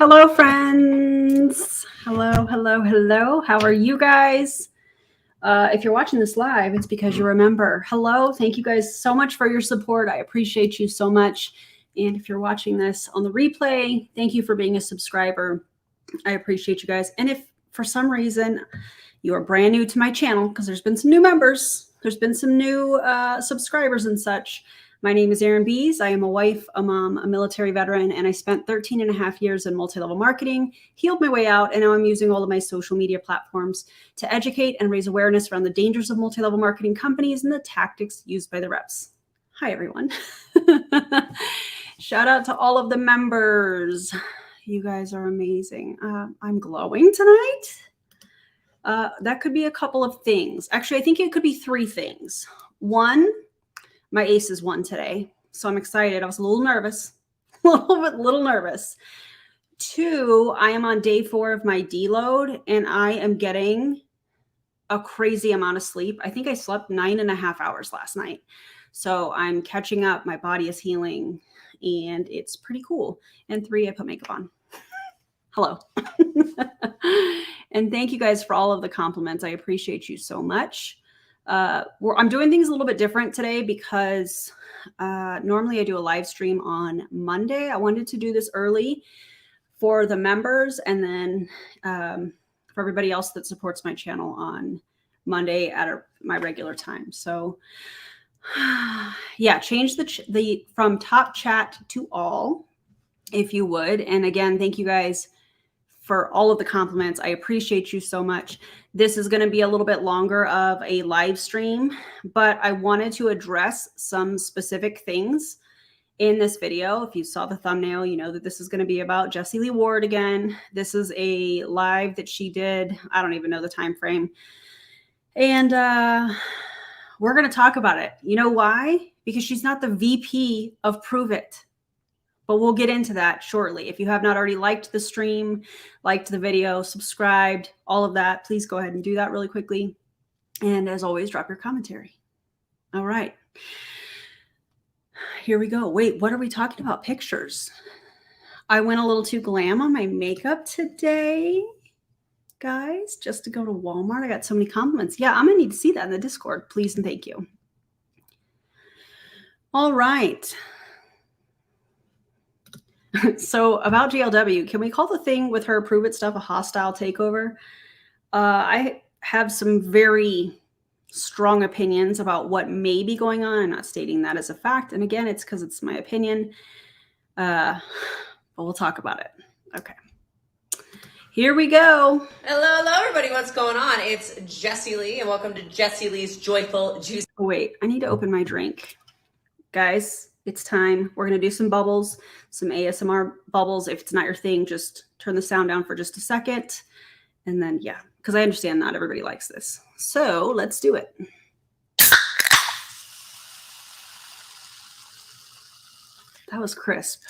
Hello, friends. Hello, hello, hello. How are you guys? If you're watching this live, it's because you remember. Hello. Thank you guys so much for your support. I appreciate you so much. And if you're watching this on the replay, thank you for being a subscriber. I appreciate you guys. And if for some reason you are brand new to my channel, because there's been some new members, there's been some new subscribers and such. My name is erinbies. I am a wife, a mom, a military veteran, and I spent 13 and a half years in multi-level marketing, healed my way out, and now I'm using all of my social media platforms to educate and raise awareness around the dangers of multi-level marketing companies and the tactics used by the reps. Hi, everyone. Shout out to all of the members. You guys are amazing. I'm glowing tonight. That could be a couple of things. Actually, I think it could be three things. One, my aces won today, so I'm excited. I was a little nervous, a little nervous. Two, I am on day 4 of my deload, and I am getting a crazy amount of sleep. I think I slept 9.5 hours last night. So I'm catching up. My body is healing, and it's pretty cool. And 3, I put makeup on. Hello. And thank you guys for all of the compliments. I appreciate you so much. I'm doing things a little bit different today because normally I do a live stream on Monday. I wanted to do this early for the members and then for everybody else that supports my channel on Monday at my regular time. So yeah, change the from top chat to all, if you would. And again, thank you guys for all of the compliments. I appreciate you so much. This is going to be a little bit longer of a live stream, but I wanted to address some specific things in this video. If you saw the thumbnail, you know that this is going to be about Jessie Lee Ward again. This is a live that she did. I don't even know the time frame. And we're going to talk about it. You know why? Because she's not the VP of Prove It. But we'll get into that shortly. If you have not already liked the stream, liked the video, subscribed, all of that, please go ahead and do that really quickly. And as always, drop your commentary. All right. Here we go. Wait, what are we talking about? Pictures. I went a little too glam on my makeup today, guys, just to go to Walmart. I got so many compliments. Yeah, I'm going to need to see that in the Discord. Please and thank you. All right. So about GLW, can we call the thing with her Prove It stuff a hostile takeover? I have some very strong opinions about what may be going on. I'm not stating that as a fact. And again, it's because it's my opinion. But we'll talk about it. Okay. Here we go. Hello, everybody. What's going on? It's Jessie Lee, and welcome to Jessie Lee's Joyful Juice. Oh, wait, I need to open my drink. Guys, it's time. We're going to do some bubbles, some ASMR bubbles. If it's not your thing, just turn the sound down for just a second. And then, yeah, because I understand not everybody likes this. So let's do it. That was crisp.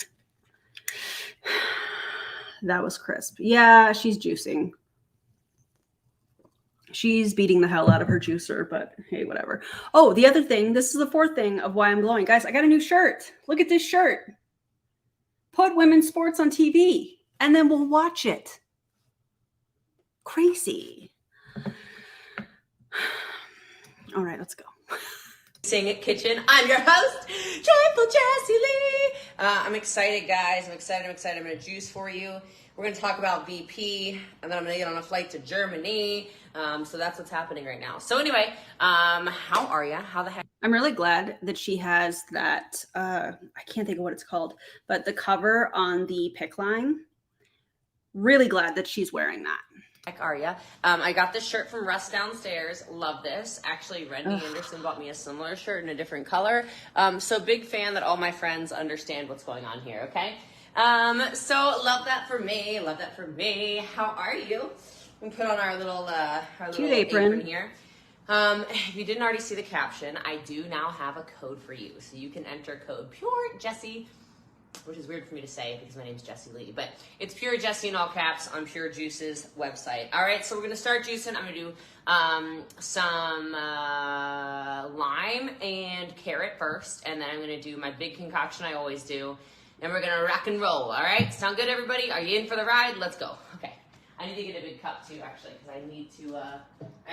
That was crisp. Yeah, she's juicing. She's beating the hell out of her juicer, but hey, whatever. Oh, the other thing, this is the fourth thing of why I'm glowing. Guys, I got a new shirt. Look at this shirt. Put women's sports on TV, and then we'll watch it. Crazy. All right, let's go. Sing It Kitchen. I'm your host, Joyful Jessie Lee. I'm excited, guys. I'm excited. I'm going to juice for you. We're going to talk about VP, and then I'm going to get on a flight to Germany. So that's what's happening right now. So anyway, how are you? How the heck? I'm really glad that she has that, I can't think of what it's called, but the cover on the pick line. Really glad that she's wearing that. Heck are ya? I got this shirt from Russ downstairs. Love this. Actually, Randy Anderson bought me a similar shirt in a different color. So big fan that all my friends understand what's going on here, okay? So love that for me. Love that for me. How are you? We put on our little cute apron here. If you didn't already see the caption, I do now have a code for you. So you can enter code Pure Jessie, which is weird for me to say because my name's Jessie Lee, but it's Pure Jessie in all caps on Pure Juice's website. All right, so we're gonna start juicing. I'm gonna do some lime and carrot first, and then I'm gonna do my big concoction I always do, and we're gonna rock and roll. All right, sound good, everybody? Are you in for the ride? Let's go. Okay, I need to get a big cup too, actually, because I need to. I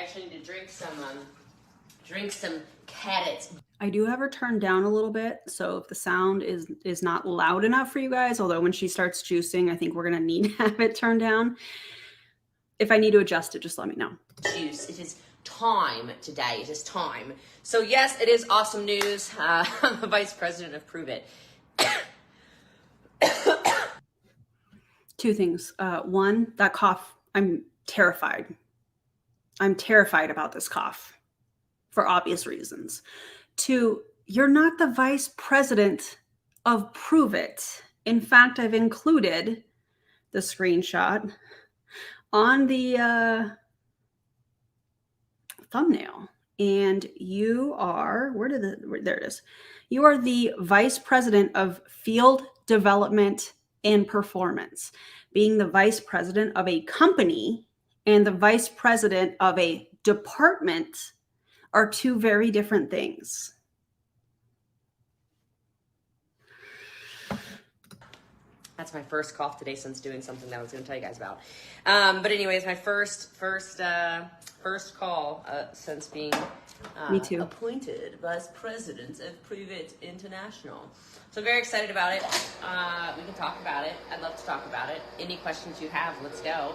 actually need to drink some carrots. I do have her turned down a little bit, so if the sound is not loud enough for you guys, although when she starts juicing, I think we're gonna need to have it turned down. If I need to adjust it, just let me know. Juice. It is time today. It is time. So yes, it is awesome news. I'm the vice president of Prove It. Two things. One, that cough, I'm terrified. I'm terrified about this cough for obvious reasons. Two, you're not the vice president of Prove It. In fact, I've included the screenshot on the thumbnail. And you are, there it is. You are the vice president of field development and performance. Being the vice president of a company and the vice president of a department are two very different things. That's my first cough today since doing something that I was going to tell you guys about. But anyways, my first call since being Me too. appointed vice president of Prove It International. So very excited about it. We can talk about it. I'd love to talk about it. Any questions you have, let's go.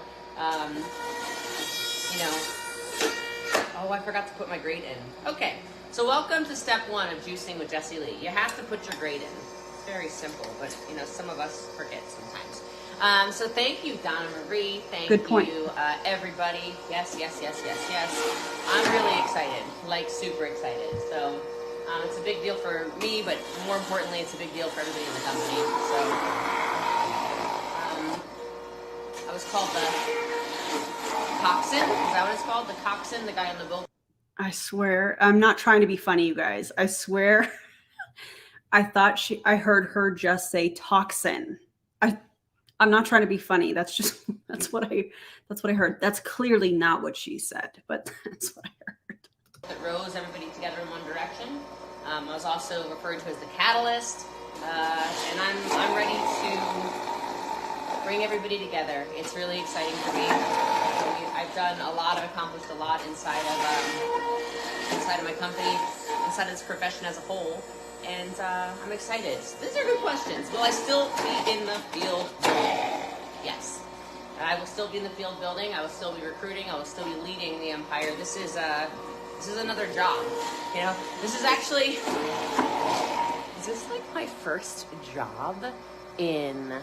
Oh, I forgot to put my grade in. Okay, so welcome to step 1 of juicing with Jessie Lee. You have to put your grade in. It's very simple, but some of us forget sometimes. So thank you, Donna Marie. Thank you, everybody. Yes. I'm really excited, like super excited. So it's a big deal for me, but more importantly, it's a big deal for everybody in the company. So I was called the Coxswain. Is that what it's called? The Coxswain, the guy on the boat. I swear, I'm not trying to be funny, you guys. I swear, I heard her just say toxin. I'm not trying to be funny. That's what I heard. That's clearly not what she said, but that's what I heard. That rose everybody together in one direction. I was also referred to as the catalyst, and I'm ready to bring everybody together. It's really exciting for me. I've accomplished a lot inside of my company, inside of this profession as a whole. And I'm excited. These are good questions. Will I still be in the field building? Yes. I will still be in the field building. I will still be recruiting. I will still be leading the empire. This is another job. This is actually, is this like my first job in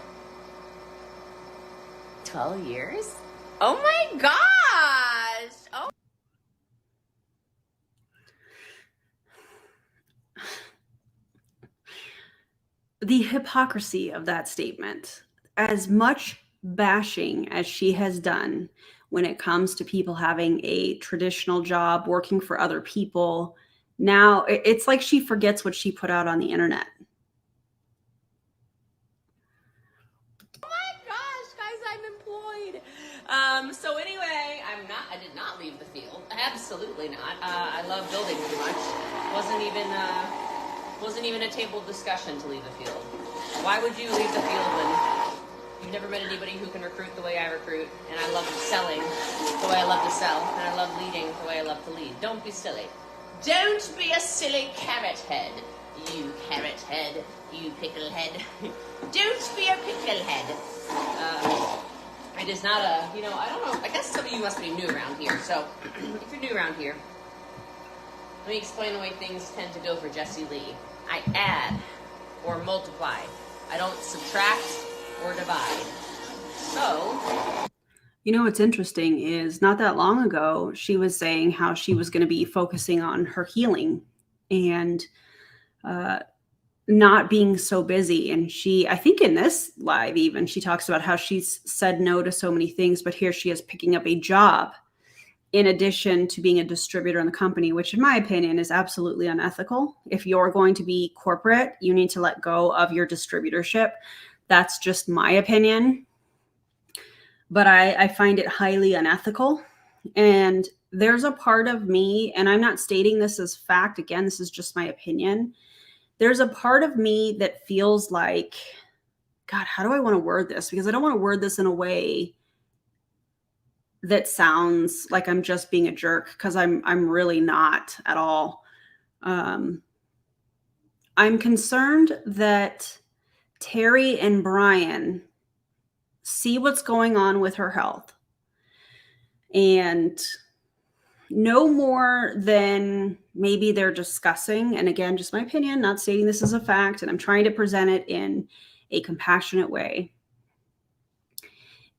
12 years? Oh my gosh! Oh. The hypocrisy of that statement, as much bashing as she has done when it comes to people having a traditional job, working for other people, now it's like she forgets what she put out on the internet. Oh my gosh, guys, I'm employed. So anyway, I did not leave the field. Absolutely not. I love building too much. Wasn't even a table discussion to leave the field. Why would you leave the field when you've never met anybody who can recruit the way I recruit, and I love selling the way I love to sell, and I love leading the way I love to lead? Don't be silly. Don't be a silly carrot head. You carrot head. You pickle head. Don't be a pickle head. It is not a, I don't know. I guess some of you must be new around here. So if you're new around here, let me explain the way things tend to go for Jessie Lee. I add or multiply. I don't subtract or divide. So, What's interesting is not that long ago, she was saying how she was going to be focusing on her healing and not being so busy. And I think in this live even, she talks about how she's said no to so many things, but here she is picking up a job in addition to being a distributor in the company, which in my opinion is absolutely unethical. If you're going to be corporate, you need to let go of your distributorship. That's just my opinion. But I find it highly unethical. And there's a part of me, and I'm not stating this as fact, again, this is just my opinion. There's a part of me that feels like God, how do I want to word this? Because I don't want to word this in a way that sounds like I'm just being a jerk, because I'm really not at all. I'm concerned that Terry and Brian see what's going on with her health and no more than maybe they're discussing. And again, just my opinion, not stating this as a fact, and I'm trying to present it in a compassionate way.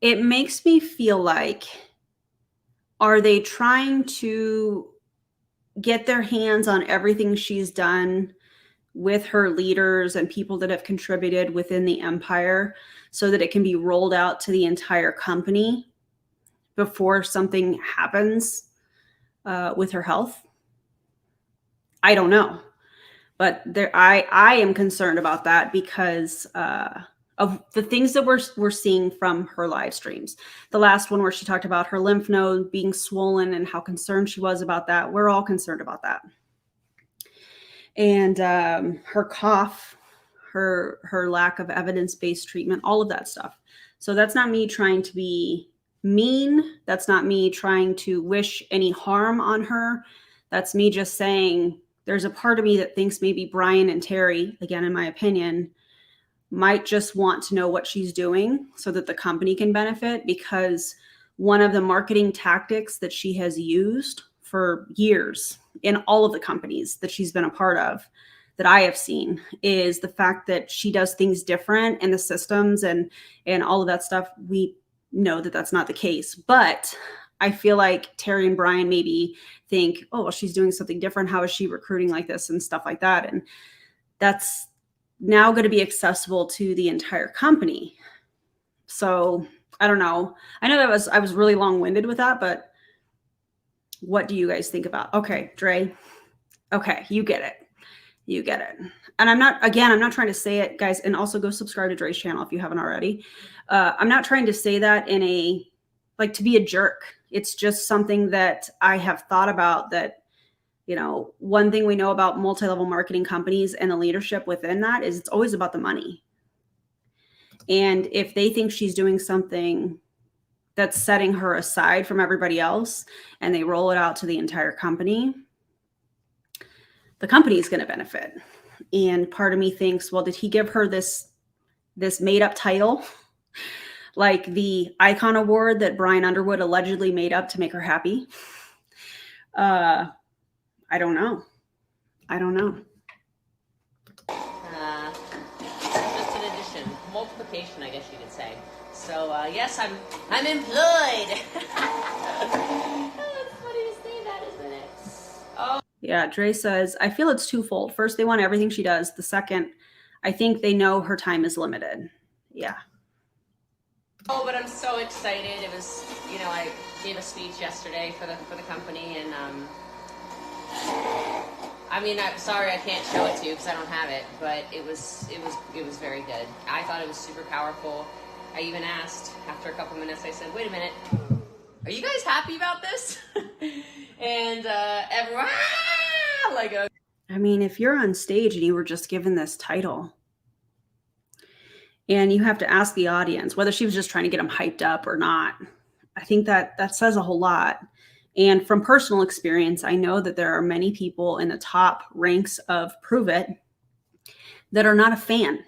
It makes me feel like, are they trying to get their hands on everything she's done with her leaders and people that have contributed within the empire so that it can be rolled out to the entire company before something happens with her health? I don't know. But I am concerned about that because of the things that we're seeing from her live streams. The last one where she talked about her lymph node being swollen and how concerned she was about that. We're all concerned about that. And her cough, her lack of evidence-based treatment, all of that stuff. So that's not me trying to be mean. That's not me trying to wish any harm on her. That's me just saying there's a part of me that thinks maybe Brian and Terry, again, in my opinion, might just want to know what she's doing so that the company can benefit, because one of the marketing tactics that she has used for years in all of the companies that she's been a part of that I have seen is the fact that she does things different, and the systems and all of that stuff. We know that that's not the case, but I feel like Terry and Brian maybe think, oh, well, she's doing something different. How is she recruiting like this and stuff like that? And that's now going to be accessible to the entire company. So I don't know. I know that I was really long-winded with that, but what do you guys think about? Okay, Dre. Okay, you get it. You get it. And I'm not trying to say it, guys, and also go subscribe to Dre's channel if you haven't already. I'm not trying to say that in a, like, to be a jerk. It's just something that I have thought about, that, you know, one thing we know about multi-level marketing companies and the leadership within that is it's always about the money. And if they think she's doing something that's setting her aside from everybody else and they roll it out to the entire company, the company is going to benefit. And part of me thinks, well, did he give her this made up title? Like the Icon Award that Brian Underwood allegedly made up to make her happy. I don't know. Just an addition, multiplication, I guess you could say. So yes, I'm employed. That's funny to say that, isn't it? Oh. Yeah, Dre says, I feel it's twofold. First, they want everything she does. The second, I think they know her time is limited. Yeah. Oh, but I'm so excited. It was, you know, I gave a speech yesterday for the company, and I mean, I'm sorry I can't show it to you because I don't have it, but it was very good. I thought it was super powerful. I even asked after a couple minutes. I said, "Wait a minute, are you guys happy about this?" And everyone like, I mean, if you're on stage and you were just given this title, and you have to ask the audience whether she was just trying to get them hyped up or not, I think that says a whole lot. And from personal experience, I know that there are many people in the top ranks of Prove It that are not a fan.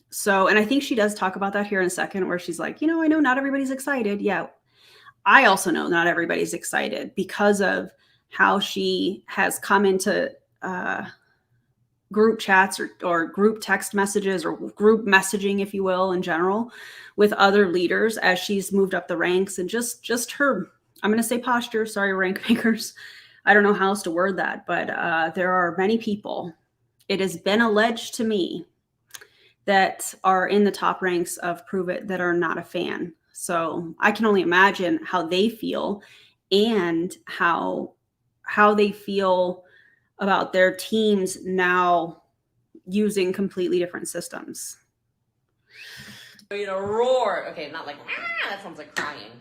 So, and I think she does talk about that here in a second, where she's like, you know, I know not everybody's excited. Yeah. I also know not everybody's excited because of how she has come into group chats or group text messages or group messaging, if you will, in general, with other leaders as she's moved up the ranks, and just her, I'm going to say posture. Sorry, rank makers. I don't know how else to word that, but there are many people, it has been alleged to me, that are in the top ranks of Prove It that are not a fan. So I can only imagine how they feel, and how they feel about their teams now using completely different systems. you know, roar. Okay, not like, that sounds like crying.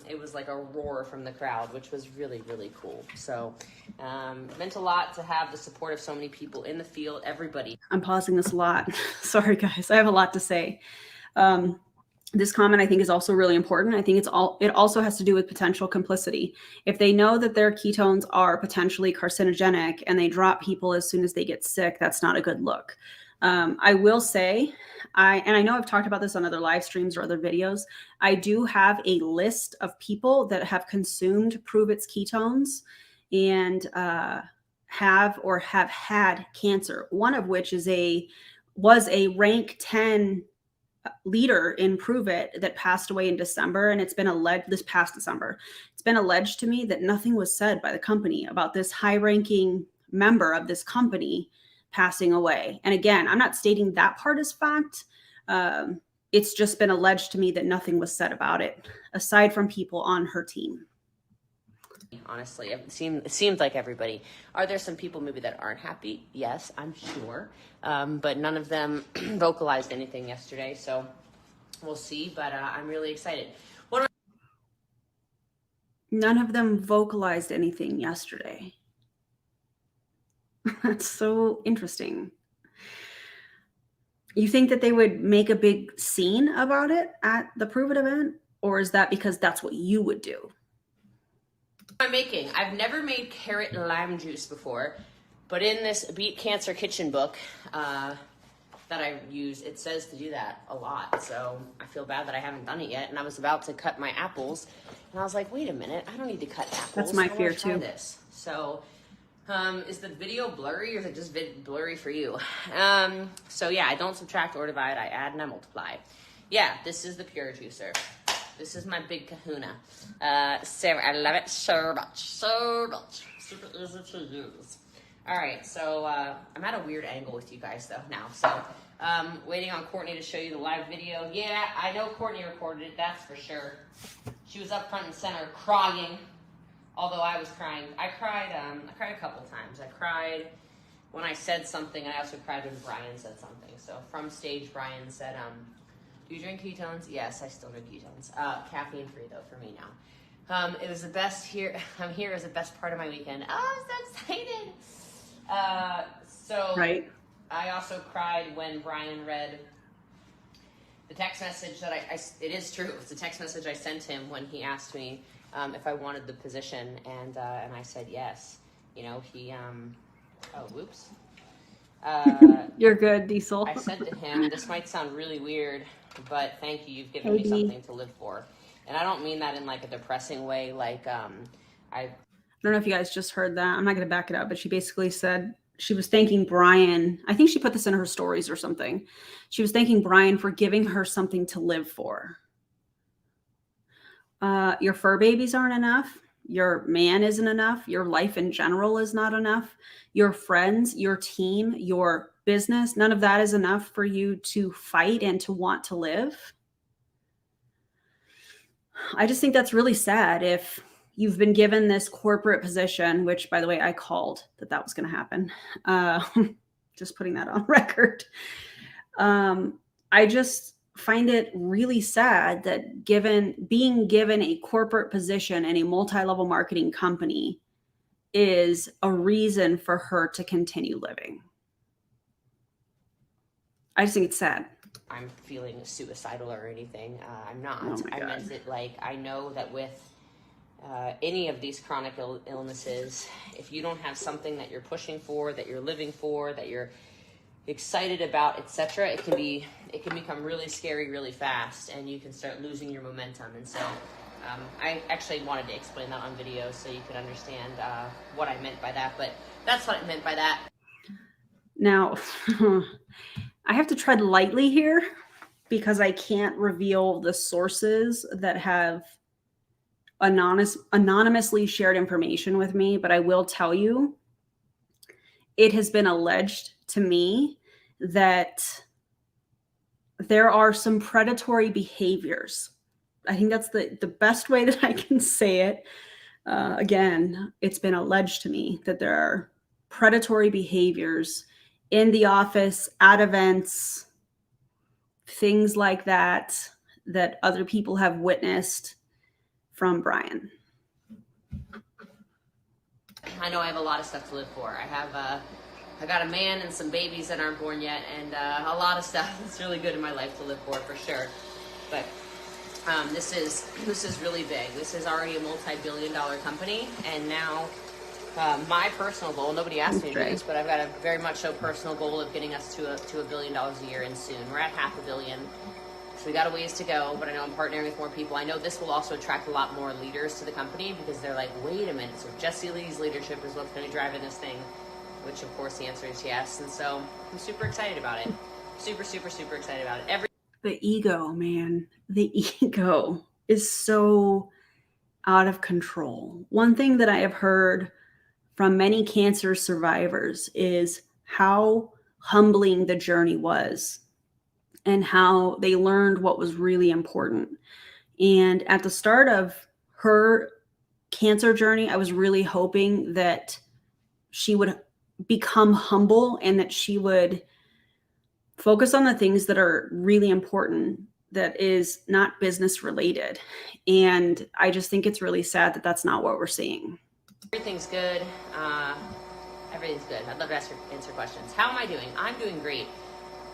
It was like a roar from the crowd, which was really, really cool. So it meant a lot to have the support of so many people in the field, everybody. I'm pausing this a lot. Sorry, guys. I have a lot to say. This comment I think is also really important. I think it also has to do with potential complicity. If they know that their ketones are potentially carcinogenic and they drop people as soon as they get sick, that's not a good look. I will say, and I know I've talked about this on other live streams or other videos, I do have a list of people that have consumed Prove It's ketones and have had cancer, one of which was a rank 10 leader in Prove It that passed away in December. And it's been alleged this past December. It's been alleged to me that nothing was said by the company about this high ranking member of this company passing away. And again, I'm not stating that part as fact. It's just been alleged to me that nothing was said about it, aside from people on her team. Honestly, it seems like everybody. Are there some people maybe that aren't happy? Yes, I'm sure. But none of them vocalized anything yesterday, so we'll see. But I'm really excited. None of them vocalized anything yesterday. That's so interesting. You think that they would make a big scene about it at the Prove It event? Or is that because that's what you would do? I'm making. I've never made carrot and lime juice before, but in this Beat Cancer Kitchen book that I use, it says to do that a lot. So I feel bad that I haven't done it yet. And I was about to cut my apples, and I was like, wait a minute, I don't need to cut apples. That's my fear too. This. So is the video blurry, or is it just blurry for you? So yeah, I don't subtract or divide. I add and I multiply. Yeah, this is the pure juicer. This is my big kahuna. Sarah, I love it so much, so much. Super easy to use. All right, so I'm at a weird angle with you guys though now. So waiting on Courtney to show you the live video. Yeah, I know Courtney recorded it, that's for sure. She was up front and center crying, although I was crying. I cried a couple times. I cried when I said something, and I also cried when Brian said something. So from stage, Brian said, do you drink ketones? Yes, I still drink ketones. Caffeine free though for me now. It was the best here. I'm here as the best part of my weekend. Oh, I'm so excited. So right. I also cried when Brian read the text message that it is true. It's a text message I sent him when he asked me if I wanted the position, and I said yes. You know, he oh, whoops. You're good, Diesel. I said to him, this might sound really weird, but thank you. You've given me something to live for. And I don't mean that in like a depressing way. Like, I don't know if you guys just heard that. I'm not going to back it up, but she basically said she was thanking Brian. I think she put this in her stories or something. She was thanking Brian for giving her something to live for. Your fur babies aren't enough. Your man isn't enough. Your life in general is not enough. Your friends, your team, your business, none of that is enough for you to fight and to want to live. I just think that's really sad if you've been given this corporate position, which, by the way, I called that was going to happen. Just putting that on record. I just find it really sad that being given a corporate position in a multi-level marketing company is a reason for her to continue living. I just think it's sad. I'm feeling suicidal or anything. I'm not. Oh I meant it like, I know that with any of these chronic illnesses, if you don't have something that you're pushing for, that you're living for, that you're excited about, etc., it can become really scary really fast, and you can start losing your momentum. And so I actually wanted to explain that on video so you could understand what I meant by that, but that's what I meant by that. Now, I have to tread lightly here because I can't reveal the sources that have anonymously shared information with me, but I will tell you, it has been alleged to me that there are some predatory behaviors. I think that's the best way that I can say it. Again, it's been alleged to me that there are predatory behaviors in the office, at events, things like that, that other people have witnessed. from Brian. I know I have a lot of stuff to live for. I got a man and some babies that aren't born yet, and a lot of stuff that's really good in my life to live for sure. But this is really big. This is already a multi-billion-dollar company, and now my personal goal. Nobody asked me to do this, but I've got a very much so personal goal of getting us to $1 billion a year, and soon we're at $500 million. So we got a ways to go, but I know I'm partnering with more people. I know this will also attract a lot more leaders to the company because they're like, wait a minute, so Jesse Lee's leadership is what's going to be driving this thing, which of course the answer is yes. And so I'm super excited about it. Super, super, super excited about it. The ego, man, the ego is so out of control. One thing that I have heard from many cancer survivors is how humbling the journey was and how they learned what was really important. And at the start of her cancer journey, I was really hoping that she would become humble and that she would focus on the things that are really important, that is not business related. And I just think it's really sad that that's not what we're seeing. Everything's good. Everything's good. I'd love to answer questions. How am I doing? I'm doing great.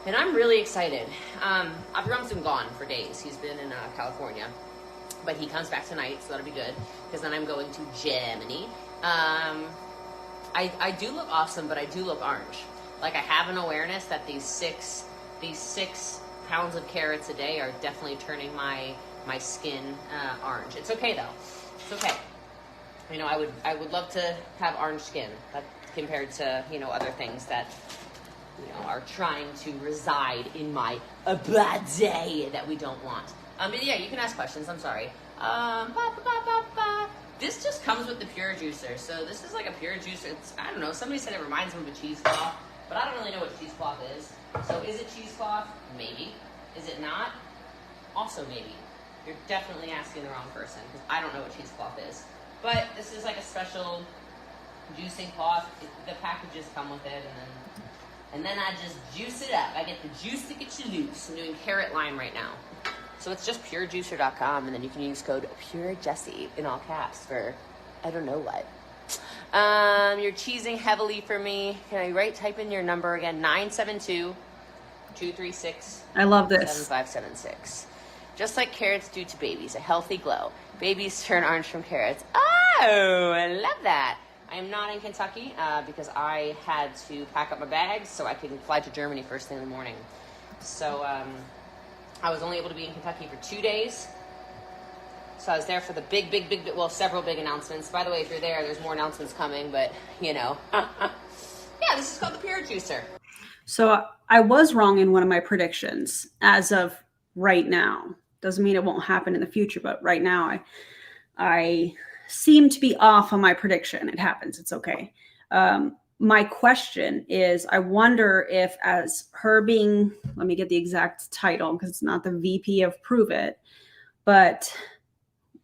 And I'm really excited. Abram's been gone for days. He's been in California. But he comes back tonight, so that'll be good. Because then I'm going to Germany. I do look awesome, but I do look orange. Like, I have an awareness that these six pounds of carrots a day are definitely turning my skin orange. It's okay, though. It's okay. You know, I would love to have orange skin compared to, you know, other things that, you know, are trying to reside in my body that we don't want. But yeah, you can ask questions. I'm sorry. This just comes with the pure juicer. So this is like a pure juicer. It's, I don't know. Somebody said it reminds them of a cheesecloth, but I don't really know what cheesecloth is. So is it cheesecloth? Maybe. Is it not? Also maybe. You're definitely asking the wrong person because I don't know what cheesecloth is. But this is like a special juicing cloth. The packages come with it, and then I just juice it up. I get the juice to get you loose. I'm doing carrot lime right now. So it's just purejuicer.com, and then you can use code PureJesse in all caps for I don't know what. You're cheesing heavily for me. Can I type in your number again? 972-236. I love this. 7576. Just like carrots do to babies, a healthy glow. Babies turn orange from carrots. Oh, I love that. I am not in Kentucky because I had to pack up my bags so I could fly to Germany first thing in the morning. So I was only able to be in Kentucky for 2 days. So I was there for the several big announcements. By the way, if you're there, there's more announcements coming, but you know. Yeah, this is called the Pure Juicer. So I was wrong in one of my predictions as of right now. Doesn't mean it won't happen in the future, but right now I seem to be off on my prediction. It happens. It's okay. My question is, I wonder if as her being, let me get the exact title because it's not the VP of Prove It, but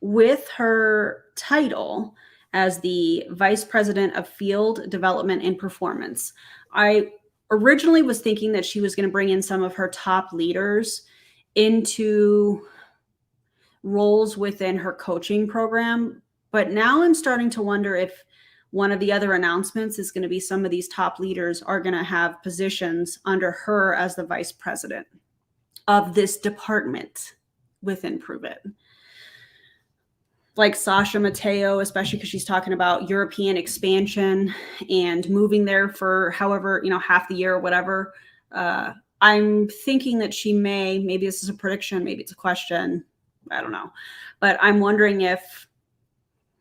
with her title as the Vice President of Field Development and Performance, I originally was thinking that she was going to bring in some of her top leaders into roles within her coaching program. But now I'm starting to wonder if one of the other announcements is going to be some of these top leaders are going to have positions under her as the vice president of this department within Prove It. Like Sasha Mateo, especially because she's talking about European expansion and moving there for however, half the year or whatever. I'm thinking that she maybe this is a prediction, maybe it's a question, I don't know. But I'm wondering if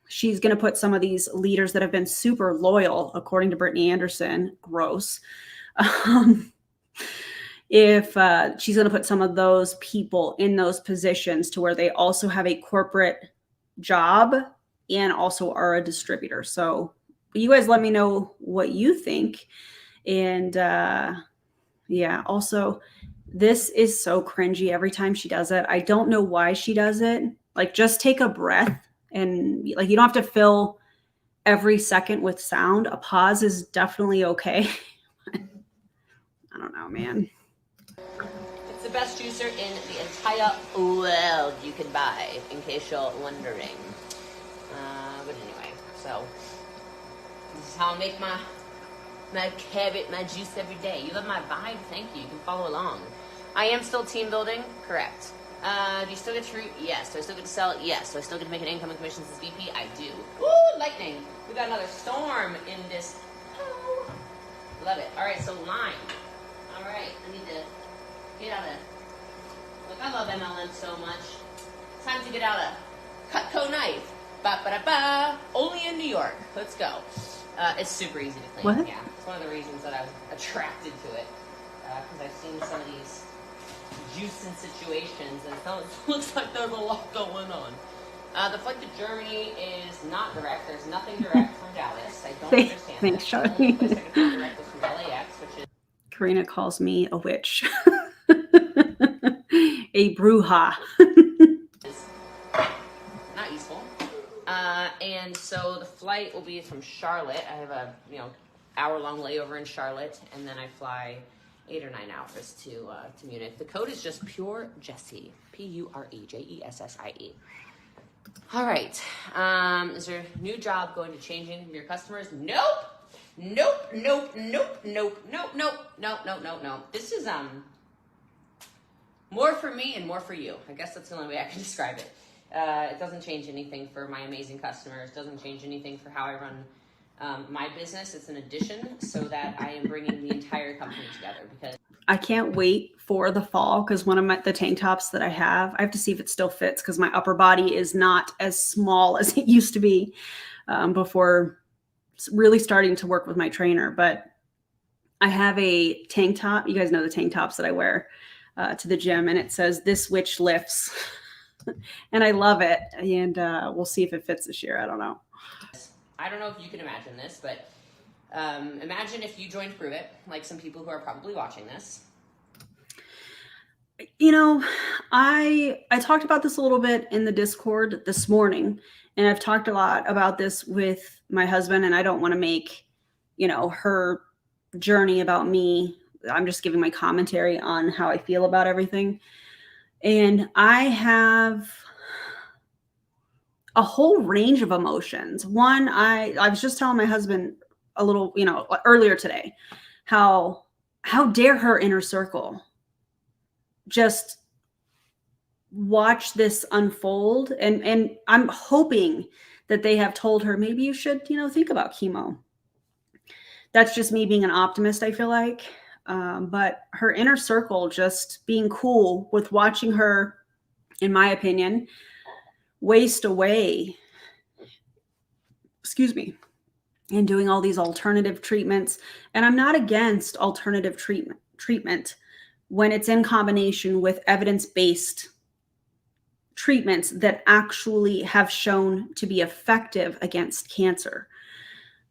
she's going to put some of these leaders that have been super loyal, according to Brittany Anderson, gross. If she's going to put some of those people in those positions to where they also have a corporate job and also are a distributor. So you guys let me know what you think. And yeah, also this is so cringy every time she does it. I don't know why she does it. Like, just take a breath. And like, you don't have to fill every second with sound. A pause is definitely okay. I don't know, man. It's the best juicer in the entire world you can buy, in case you're wondering. But anyway, so this is how I make my carrot, my juice every day. You love my vibe? Thank you. You can follow along. I am still team building? Correct. Do you still get to root? Yes. Do I still get to sell? Yes. Do I still get to make an income and commissions as VP? I do. Woo! Lightning. We got another storm in this. Oh, love it. All right, so line. All right, I need to get out of. Look, I love MLM so much. It's time to get out a Cutco knife. Ba ba da ba. Only in New York. Let's go. It's super easy to clean. What? Yeah, it's one of the reasons that I was attracted to it, because I've seen some of these juicing situations, and it looks like there's a lot going on. The flight to Germany is not direct. There's nothing direct from Dallas. I don't understand. Thanks, that. Charlie. The only place I can find direct was from LAX, which is Karina calls me a witch. A bruja. not useful. And so the flight will be from Charlotte. I have a hour-long layover in Charlotte, and then I fly 8 or 9 hours to Munich. The code is just Pure Jessie, PureJessie. All right. Is your new job going to changing your customers? Nope. This is more for me and more for you. I guess that's the only way I can describe it. It doesn't change anything for my amazing customers. It doesn't change anything for how I run my business. It's an addition so that I am bringing the entire company together, because I can't wait for the fall, because one of the tank tops that I have to see if it still fits, because my upper body is not as small as it used to be before really starting to work with my trainer. But I have a tank top. You guys know the tank tops that I wear to the gym, and it says "This witch lifts." And I love it. And we'll see if it fits this year. I don't know. I don't know if you can imagine this, but imagine if you joined Prove It, like some people who are probably watching this. I talked about this a little bit in the Discord this morning, and I've talked a lot about this with my husband, and I don't want to make, her journey about me. I'm just giving my commentary on how I feel about everything. And I have a whole range of emotions. One, I was just telling my husband a little, earlier today, how dare her inner circle just watch this unfold. And I'm hoping that they have told her, maybe you should, think about chemo. That's just me being an optimist, I feel like. But her inner circle just being cool with watching her, in my opinion, waste away, and doing all these alternative treatments. And I'm not against alternative treatment when it's in combination with evidence-based treatments that actually have shown to be effective against cancer.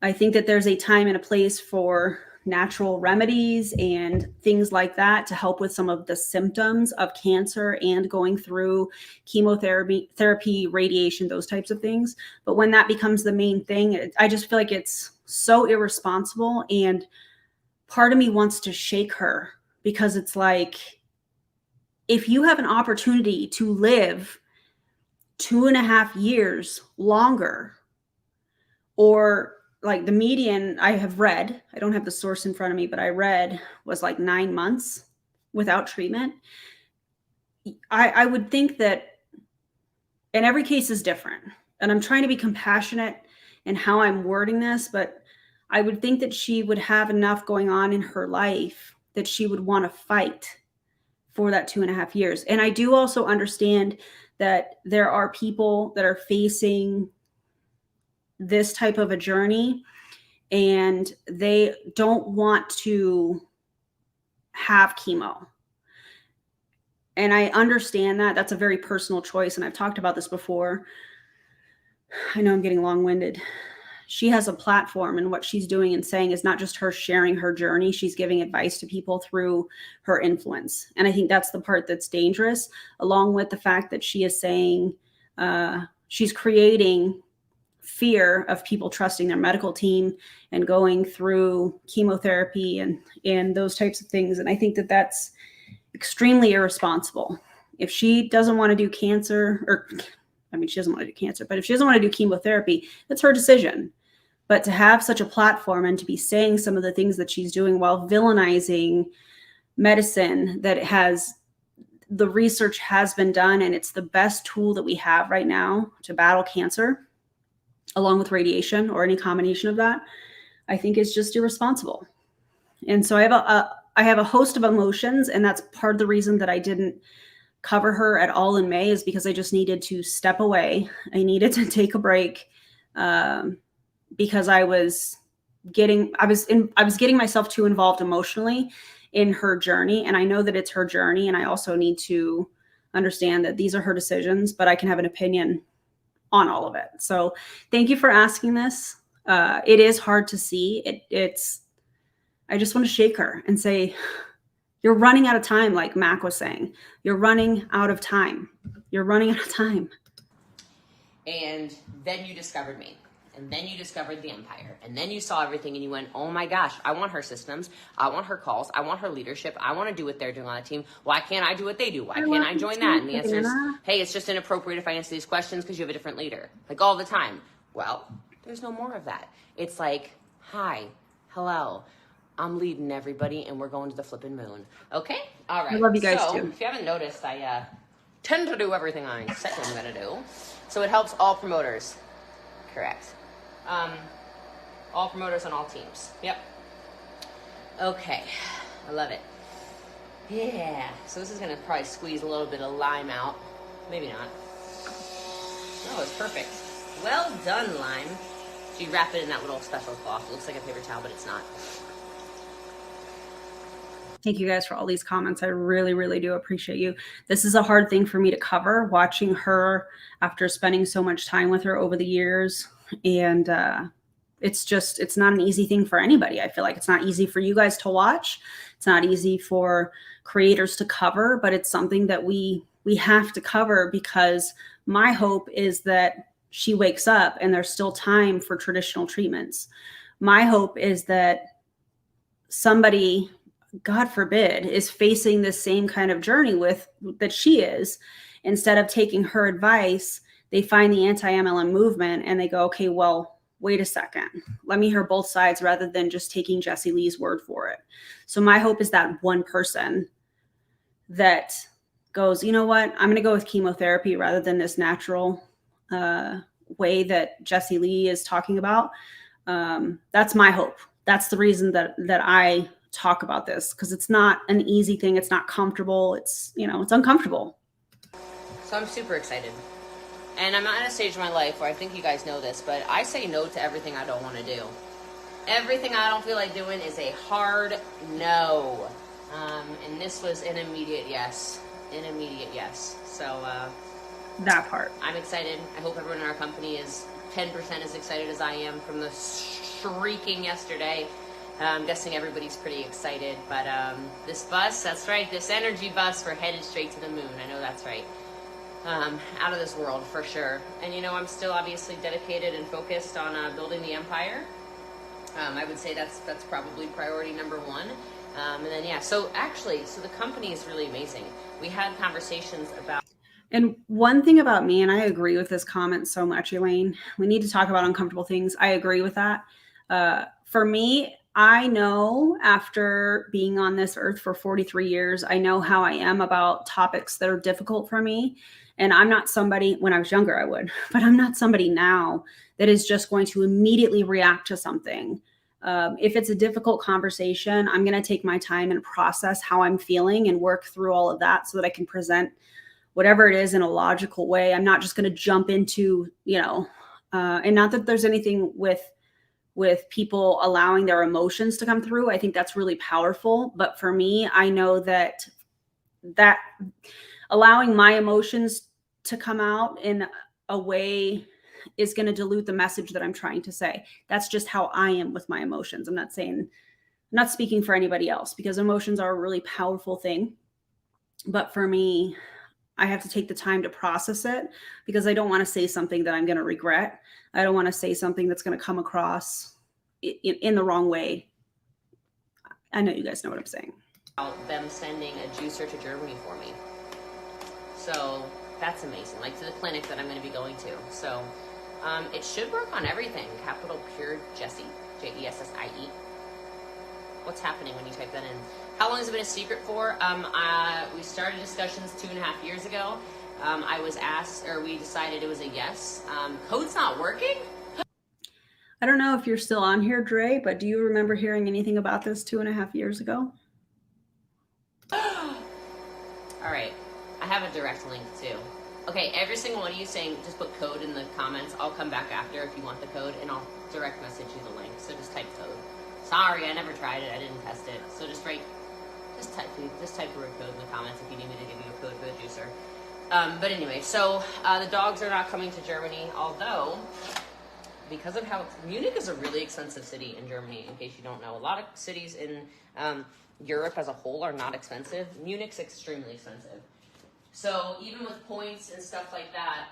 I think that there's a time and a place for natural remedies and things like that to help with some of the symptoms of cancer and going through chemotherapy, radiation, those types of things. But when that becomes the main thing, I just feel like it's so irresponsible. And part of me wants to shake her, because it's like, if you have an opportunity to live 2.5 years longer, or like the median I have read, I don't have the source in front of me, but I read was like 9 months without treatment. I would think that, and every case is different, and I'm trying to be compassionate in how I'm wording this, but I would think that she would have enough going on in her life that she would want to fight for that 2.5 years. And I do also understand that there are people that are facing this type of a journey and they don't want to have chemo. And I understand that that's a very personal choice. And I've talked about this before. I know I'm getting long-winded. She has a platform, and what she's doing and saying is not just her sharing her journey. She's giving advice to people through her influence. And I think that's the part that's dangerous, along with the fact that she is saying she's creating fear of people trusting their medical team and going through chemotherapy and those types of things. And I think that that's extremely irresponsible. If she doesn't want to do I mean, she doesn't want to do cancer, but if she doesn't want to do chemotherapy, that's her decision. But to have such a platform and to be saying some of the things that she's doing while villainizing medicine that the research has been done, and it's the best tool that we have right now to battle cancer, along with radiation or any combination of that, I think is just irresponsible. And so I have a host of emotions, and that's part of the reason that I didn't cover her at all in May, is because I just needed to step away. I needed to take a break, because I was getting myself too involved emotionally in her journey. And I know that it's her journey. And I also need to understand that these are her decisions, but I can have an opinion on all of it. So thank you for asking this. It is hard to see. I just want to shake her and say, you're running out of time. Like Mac was saying, you're running out of time. You're running out of time. And then you discovered me. And then you discovered the empire. And then you saw everything and you went, oh my gosh, I want her systems. I want her calls. I want her leadership. I want to do what they're doing on the team. Why can't I do what they do? Why can't I join that? And the answer is, hey, it's just inappropriate if I answer these questions because you have a different leader. Like all the time. Well, there's no more of that. It's like, hi, hello, I'm leading everybody and we're going to the flipping moon. Okay? All right. I love you guys too. If you haven't noticed, I tend to do everything I said I'm going to do. So it helps all promoters. Correct. All promoters on all teams. Yep. Okay. I love it. Yeah. So this is going to probably squeeze a little bit of lime out. Maybe not. Oh, it's perfect. Well done, lime. So you wrap it in that little special cloth. It looks like a paper towel, but it's not. Thank you guys for all these comments. I really, really do appreciate you. This is a hard thing for me to cover, watching her after spending so much time with her over the years. And it's not an easy thing for anybody. I feel like it's not easy for you guys to watch. It's not easy for creators to cover, but it's something that we have to cover, because my hope is that she wakes up and there's still time for traditional treatments. My hope is that somebody, God forbid, is facing the same kind of journey that she is. Instead of taking her advice, they find the anti-MLM movement and they go, okay, well, wait a second. Let me hear both sides rather than just taking Jessie Lee's word for it. So my hope is that one person that goes, you know what, I'm going to go with chemotherapy rather than this natural way that Jessie Lee is talking about. That's my hope. That's the reason that I talk about this, because it's not an easy thing. It's not comfortable. It's uncomfortable. So I'm super excited. And I'm at a stage in my life where I think you guys know this, but I say no to everything I don't want to do. Everything I don't feel like doing is a hard no. And this was an immediate yes. An immediate yes. So that part. I'm excited. I hope everyone in our company is 10% as excited as I am from the shrieking yesterday. I'm guessing everybody's pretty excited, but this bus, that's right, this energy bus, we're headed straight to the moon. I know that's right. Out of this world, for sure. And, I'm still obviously dedicated and focused on building the empire. I would say that's probably priority number one. And then, yeah, so the company is really amazing. We had conversations about... And one thing about me, and I agree with this comment so much, Elaine, we need to talk about uncomfortable things. I agree with that. For me, I know after being on this earth for 43 years, I know how I am about topics that are difficult for me. And I'm not somebody, when I was younger, I would, but I'm not somebody now that is just going to immediately react to something. If it's a difficult conversation, I'm going to take my time and process how I'm feeling and work through all of that so that I can present whatever it is in a logical way. I'm not just going to jump into, and not that there's anything with people allowing their emotions to come through. I think that's really powerful. But for me, I know that allowing my emotions to come out in a way is going to dilute the message that I'm trying to say. That's just how I am with my emotions. I'm not speaking for anybody else, because emotions are a really powerful thing. But for me, I have to take the time to process it, because I don't want to say something that I'm going to regret. I don't want to say something that's going to come across in the wrong way. I know you guys know what I'm saying. Them sending a juicer to Germany for me. So That's amazing. Like to the clinic that I'm going to be going to. So it should work on everything. Capital Pure Jessie, Jessie. What's happening when you type that in? How long has it been a secret for? We started discussions 2.5 years ago. I was asked, or we decided it was a yes. Code's not working? I don't know if you're still on here, Dre, but do you remember hearing anything about this 2.5 years ago? All right. I have a direct link too. Okay, every single one of you saying just put code in the comments. I'll come back after if you want the code, and I'll direct message you the link. So just type code. Sorry, I never tried it. I didn't test it. So just type the word code in the comments if you need me to give you a code for the juicer. But anyway, so the dogs are not coming to Germany, although because of how Munich is a really expensive city in Germany. In case you don't know, a lot of cities in Europe as a whole are not expensive. Munich's extremely expensive. So even with points and stuff like that,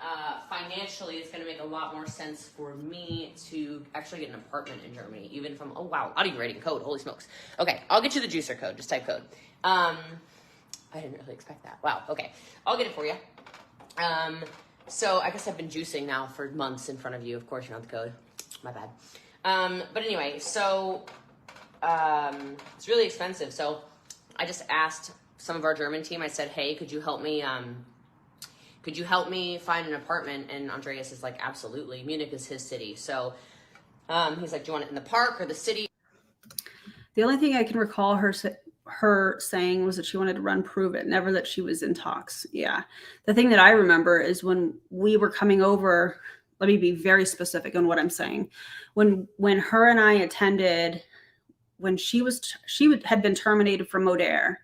financially, it's going to make a lot more sense for me to actually get an apartment in Germany, even from, oh wow, not even writing code, holy smokes. Okay, I'll get you the juicer code, just type code. I didn't really expect that. Wow, okay, I'll get it for you. So I guess I've been juicing now for months in front of you. Of course, you know the code, my bad. But anyway, so it's really expensive. So I just asked some of our German team, I said, hey, could you help me find an apartment? And Andreas is like, absolutely. Munich is his city. So he's like, do you want it in the park or the city? The only thing I can recall her saying was that she wanted to run Prove It, never that she was in talks. Yeah. The thing that I remember is when we were coming over, let me be very specific on what I'm saying. When her and I attended, when she had been terminated from Modere,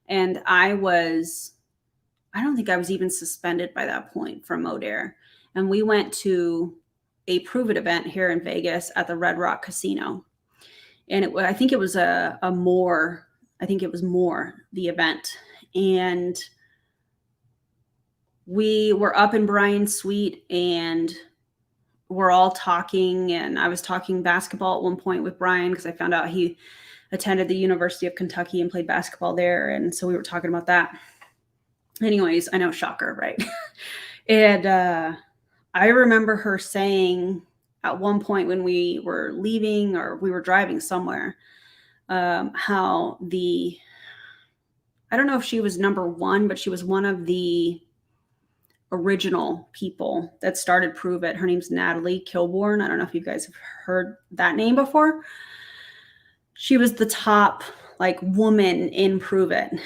and I don't think I was even suspended by that point from Modere. And we went to a Prove It event here in Vegas at the Red Rock Casino. And I think it was More, the event. And we were up in Brian's suite and we're all talking. And I was talking basketball at one point with Brian because I found out he attended the University of Kentucky and played basketball there. And so we were talking about that. Anyways, I know, shocker, right? And I remember her saying at one point when we were leaving or we were driving somewhere, how I don't know if she was number one, but she was one of the original people that started Prove It. Her name's Natalie Kilborn. I don't know if you guys have heard that name before. She was the top woman in Prove It.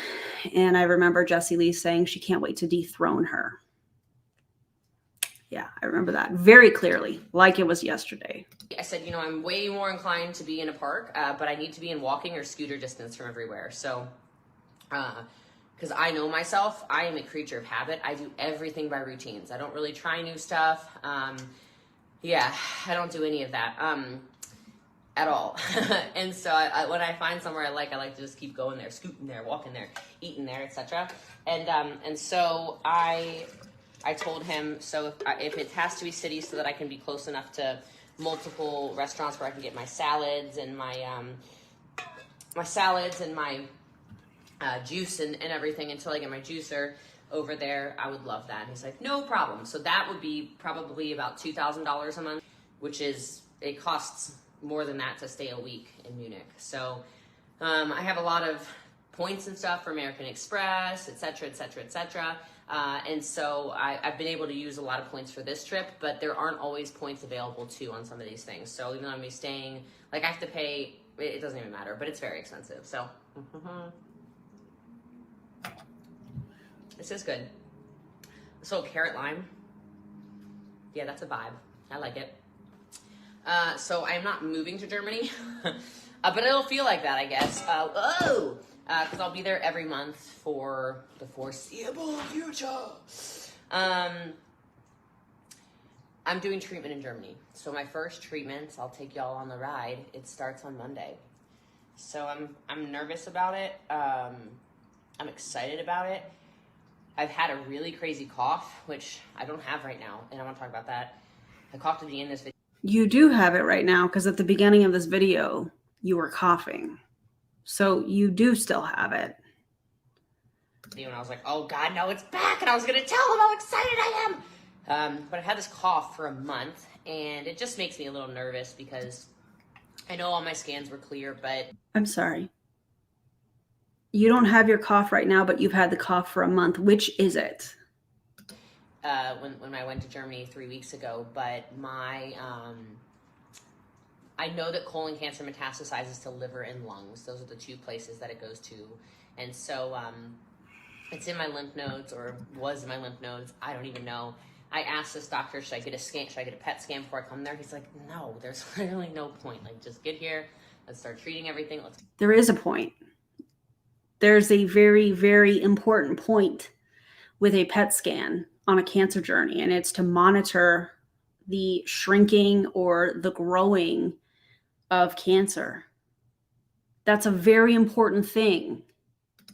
And I remember Jessie Lee saying she can't wait to dethrone her. Yeah, I remember that very clearly, like it was yesterday. I said, I'm way more inclined to be in a park, but I need to be in walking or scooter distance from everywhere. So, because I know myself, I am a creature of habit. I do everything by routines. I don't really try new stuff. Yeah, I don't do any of that. At all. And so when I find somewhere I like to just keep going there, scooting there, walking there, eating there, etc. And so I told him, so if it has to be cities so that I can be close enough to multiple restaurants where I can get my salads and my juice and everything until I get my juicer over there, I would love that. And he's like, no problem. So that would be probably about $2,000 a month, which is, it costs more than that to stay a week in Munich. So I have a lot of points and stuff for American Express, etc., etc., etc. And so I've been able to use a lot of points for this trip, but there aren't always points available too on some of these things. So even though I'm staying, I have to pay, it doesn't even matter, but it's very expensive. So this is good. So carrot lime, yeah, that's a vibe. I like it. So I'm not moving to Germany, but it'll feel like that, I guess. Because I'll be there every month for the foreseeable future. I'm doing treatment in Germany. So my first treatment, I'll take y'all on the ride. It starts on Monday. So I'm nervous about it. I'm excited about it. I've had a really crazy cough, which I don't have right now, and I want to talk about that. I coughed at the end of this video. You do have it right now because at the beginning of this video, you were coughing. So you do still have it. And I was like, oh God, no, it's back. And I was going to tell them how excited I am. But I've had this cough for a month, and it just makes me a little nervous because I know all my scans were clear, but... I'm sorry. You don't have your cough right now, but you've had the cough for a month. Which is it? When I went to Germany 3 weeks ago, but I know that colon cancer metastasizes to liver and lungs. Those are the two places that it goes to. And so it's in my lymph nodes, or was in my lymph nodes. I don't even know. I asked this doctor, should I get a scan? Should I get a PET scan before I come there? He's like, no, there's literally no point. Like, just get here. Let's start treating everything. There is a point. There's a very, very important point with a PET scan on a cancer journey, and it's to monitor the shrinking or the growing of cancer. That's a very important thing.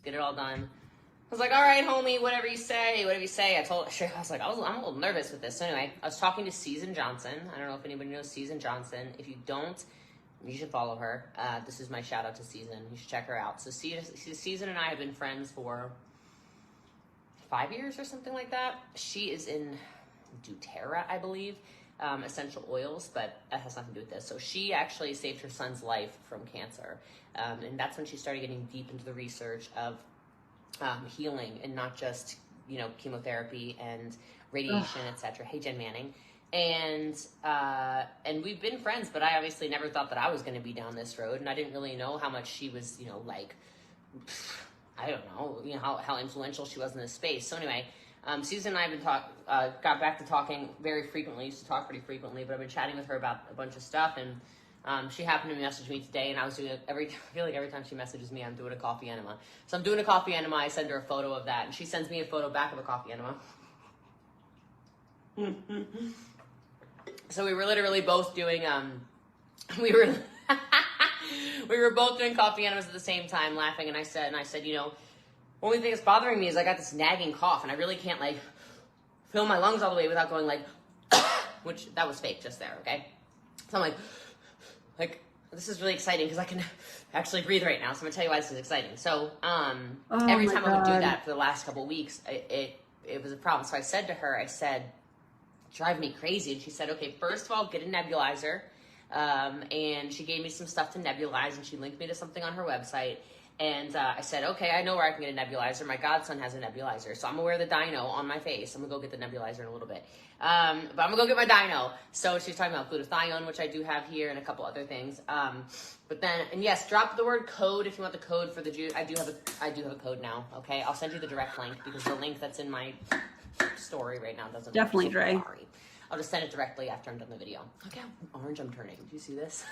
Get it all done. I was like, all right, homie, whatever you say, whatever you say. I was like, I'm a little nervous with this. So anyway, I was talking to Susan Johnson. I don't know if anybody knows Susan Johnson. If you don't, you should follow her. This is my shout out to Susan. You should check her out. So Susan and I have been friends for 5 years or something like that. She is in doTERRA, I believe, essential oils, but that has nothing to do with this. So she actually saved her son's life from cancer. And that's when she started getting deep into the research of healing, and not just, chemotherapy and radiation, etc. Hey, Jen Manning. And we've been friends, but I obviously never thought that I was going to be down this road, and I didn't really know how much she was, I don't know, how influential she was in this space. So anyway, Susan and I have been got back to talking very frequently. Used to talk pretty frequently, but I've been chatting with her about a bunch of stuff, and she happened to message me today, and I was doing it I feel like every time she messages me, I'm doing a coffee enema. So I'm doing a coffee enema. I send her a photo of that, and she sends me a photo back of a coffee enema. So we were literally both doing, we were both doing coffee enemas at the same time, laughing, and I said, only thing that's bothering me is I got this nagging cough, and I really can't, fill my lungs all the way without going, which, that was fake just there, okay? So I'm like, this is really exciting because I can actually breathe right now. So I'm gonna tell you why this is exciting. So every time I would do that for the last couple of weeks, it was a problem. So I said to her, drive me crazy. And she said, okay, first of all, get a nebulizer. And she gave me some stuff to nebulize, and she linked me to something on her website. And I said, okay, I know where I can get a nebulizer. My godson has a nebulizer. So I'm gonna wear the dino on my face. I'm gonna go get the nebulizer in a little bit. But I'm gonna go get my dino. So she's talking about glutathione, which I do have here, and a couple other things. But then, and yes, drop the word code if you want the code for the juice. I do have a code now. Okay, I'll send you the direct link, because the link that's in my story right now doesn't. Definitely, Dre. Sorry. I'll just send it directly after I'm done the video. Look how orange I'm turning. Do you see this?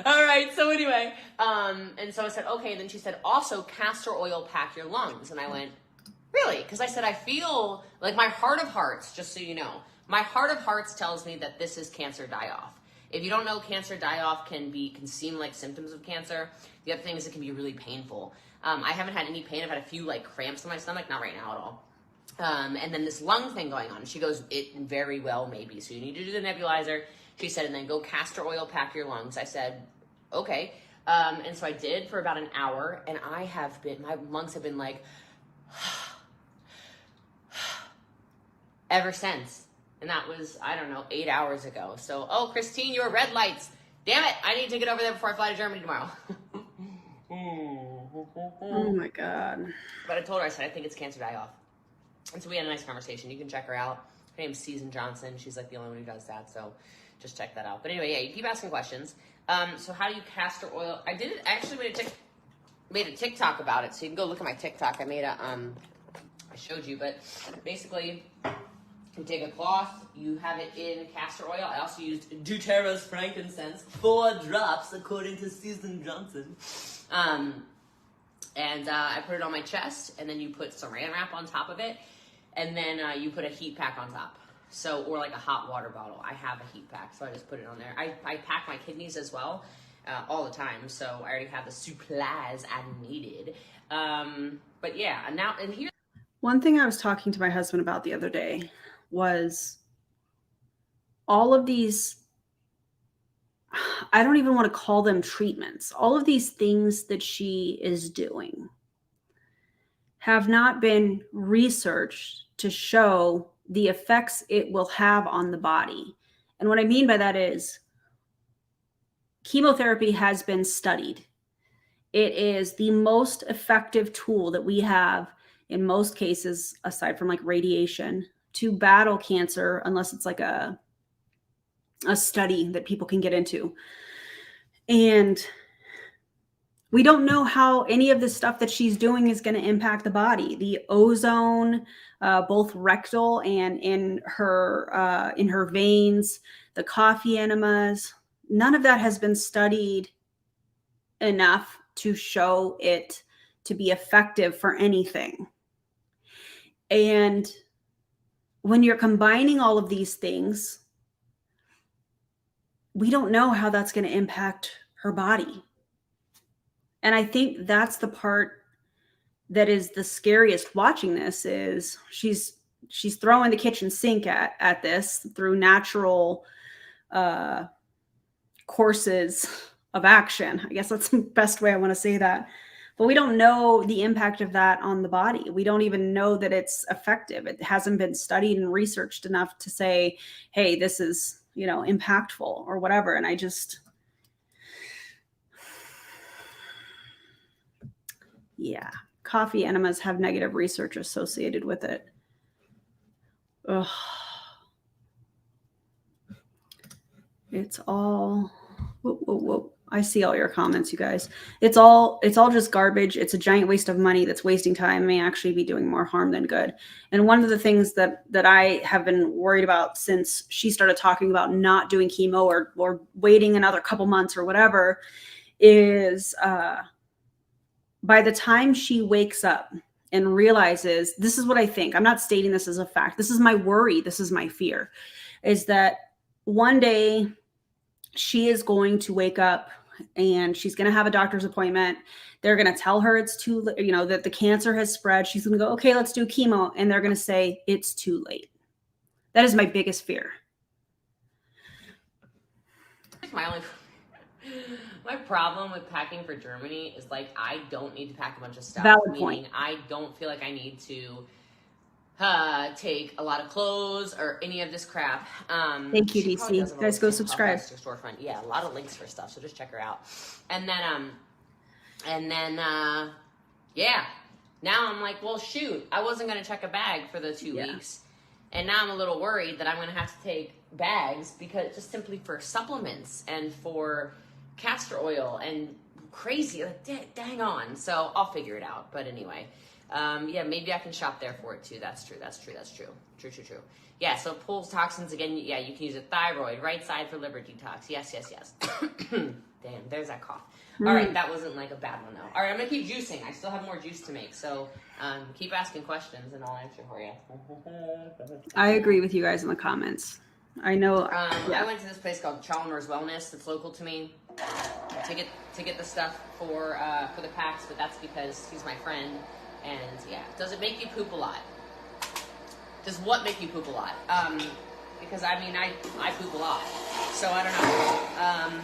All right, so anyway, and so I said, okay, and then she said, also castor oil pack your lungs. And I went, really? Because I said, I feel like my heart of hearts, just so you know, my heart of hearts tells me that this is cancer die-off. If you don't know, cancer die-off can seem like symptoms of cancer. The other thing is it can be really painful. I haven't had any pain. I've had a few cramps in my stomach, not right now at all. And then this lung thing going on. She goes, it very well may be. So you need to do the nebulizer. She said, and then go castor oil pack your lungs. I said, okay. And so I did for about an hour, and my lungs have been ever since. And that was, 8 hours ago. So, oh, Christine, your red lights. Damn it, I need to get over there before I fly to Germany tomorrow. Oh my God. But I told her, I said, I think it's cancer die-off. And so we had a nice conversation. You can check her out. Her name's Susan Johnson. She's the only one who does that. So just check that out. But anyway, yeah, you keep asking questions. So how do you castor oil? I did it, actually made a TikTok about it. So you can go look at my TikTok. I showed you, but basically you take a cloth, you have it in castor oil. I also used doTERRA's frankincense, 4 drops according to Susan Johnson. And I put it on my chest, and then you put saran wrap on top of it, and then you put a heat pack on top. So, or a hot water bottle. I have a heat pack, so I just put it on there. I pack my kidneys as well, all the time, so I already have the supplies I needed. But yeah, and here. One thing I was talking to my husband about the other day was all of these, I don't even want to call them treatments, all of these things that she is doing. have not been researched to show the effects it will have on the body. And what I mean by that is chemotherapy has been studied. It is the most effective tool that we have in most cases, aside from like radiation, to battle cancer, unless it's like a study that people can get into. And we don't know how any of the stuff that she's doing is going to impact the body. The ozone, both rectal and in her veins, the coffee enemas, none of that has been studied enough to show it to be effective for anything. And when you're combining all of these things, we don't know how that's going to impact her body. And I think that's the part that is the scariest watching this is she's throwing the kitchen sink at this through natural courses of action. I guess that's the best way I want to say that. But we don't know the impact of that on the body. We don't even know that it's effective. It hasn't been studied and researched enough to say, hey, this is, impactful or whatever. And I just, yeah, coffee enemas have negative research associated with it. Ugh. It's all, whoa. I see all your comments, you guys. It's all just garbage. It's a giant waste of money that's wasting time, may actually be doing more harm than good. And one of the things that I have been worried about since she started talking about not doing chemo or waiting another couple months or whatever is by the time she wakes up and realizes, this is what I think. I'm not stating this as a fact. This is my worry. This is my fear, is that one day she is going to wake up and she's going to have a doctor's appointment. They're going to tell her it's too late, that the cancer has spread. She's going to go, okay, let's do chemo. And they're going to say it's too late. That is my biggest fear. My problem with packing for Germany is like, I don't need to pack a bunch of stuff. Valid meaning point. I don't feel like I need to take a lot of clothes or any of this crap. Thank you, DC. Guys, go subscribe. Storefront. Yeah, a lot of links for stuff, so just check her out. And then yeah. Now I'm like, well, shoot, I wasn't gonna check a bag for the 2 weeks, and now I'm a little worried that I'm gonna have to take bags because just simply for supplements and for castor oil and crazy, like, dang on. So I'll figure it out. But anyway. Yeah, maybe I can shop there for it too. That's true. True. Yeah, so pulls toxins again. Yeah, you can use a thyroid, right side for liver detox. Yes. Damn, there's that cough. All right, that wasn't like a bad one though. All right, I'm gonna keep juicing. I still have more juice to make, so keep asking questions and I'll answer for you. I agree with you guys in the comments. I know. I went to this place called Chalmers Wellness that's local to me to get the stuff for the packs, but that's because he's my friend. And yeah, does it make you poop a lot? Does what make you poop a lot? Because I mean, I poop a lot. So I don't know.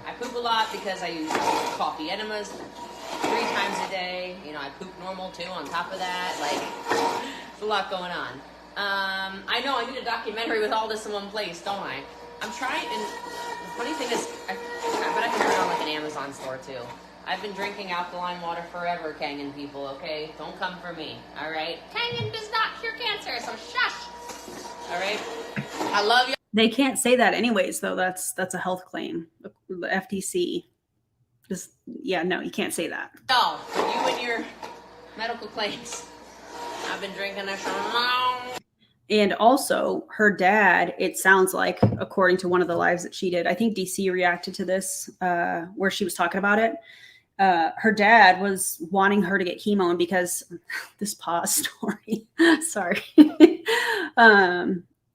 I poop a lot because I use coffee enemas 3 times a day. I poop normal too on top of that. Like, there's a lot going on. I know I need a documentary with all this in one place, don't I? I'm trying, and the funny thing is, I bet I can turn it on like an Amazon store too. I've been drinking alkaline water forever, Kangen people, okay? Don't come for me, all right? Kangen does not cure cancer, so shush, all right? I love you. They can't say that anyways, though. That's a health claim. The FTC. No, you can't say that. Oh, you and your medical claims. I've been drinking this for long. And also, her dad, it sounds like, according to one of the lives that she did, I think DC reacted to this, where she was talking about it. Her dad was wanting her to get chemo, and because this pause story, sorry,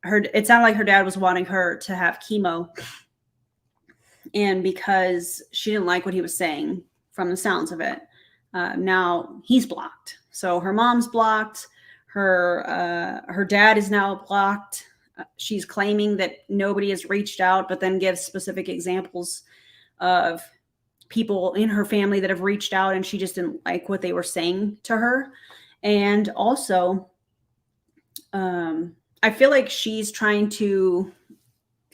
it sounded like her dad was wanting her to have chemo, and because she didn't like what he was saying from the sounds of it, now he's blocked. So her mom's blocked. Her dad is now blocked. She's claiming that nobody has reached out, but then gives specific examples of people in her family that have reached out, and she just didn't like what they were saying to her. And also, I feel like she's trying to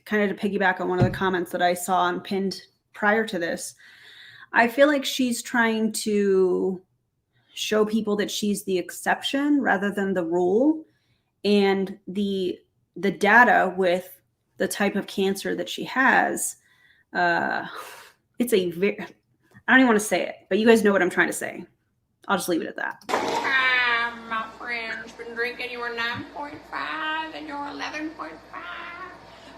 kind of to piggyback on one of the comments that I saw and pinned prior to this. I feel like she's trying to show people that she's the exception rather than the rule. And the data with the type of cancer that she has, it's a very, I don't even want to say it, but you guys know what I'm trying to say. I'll just leave it at that. My friend's been drinking your 9.5 and your 11.5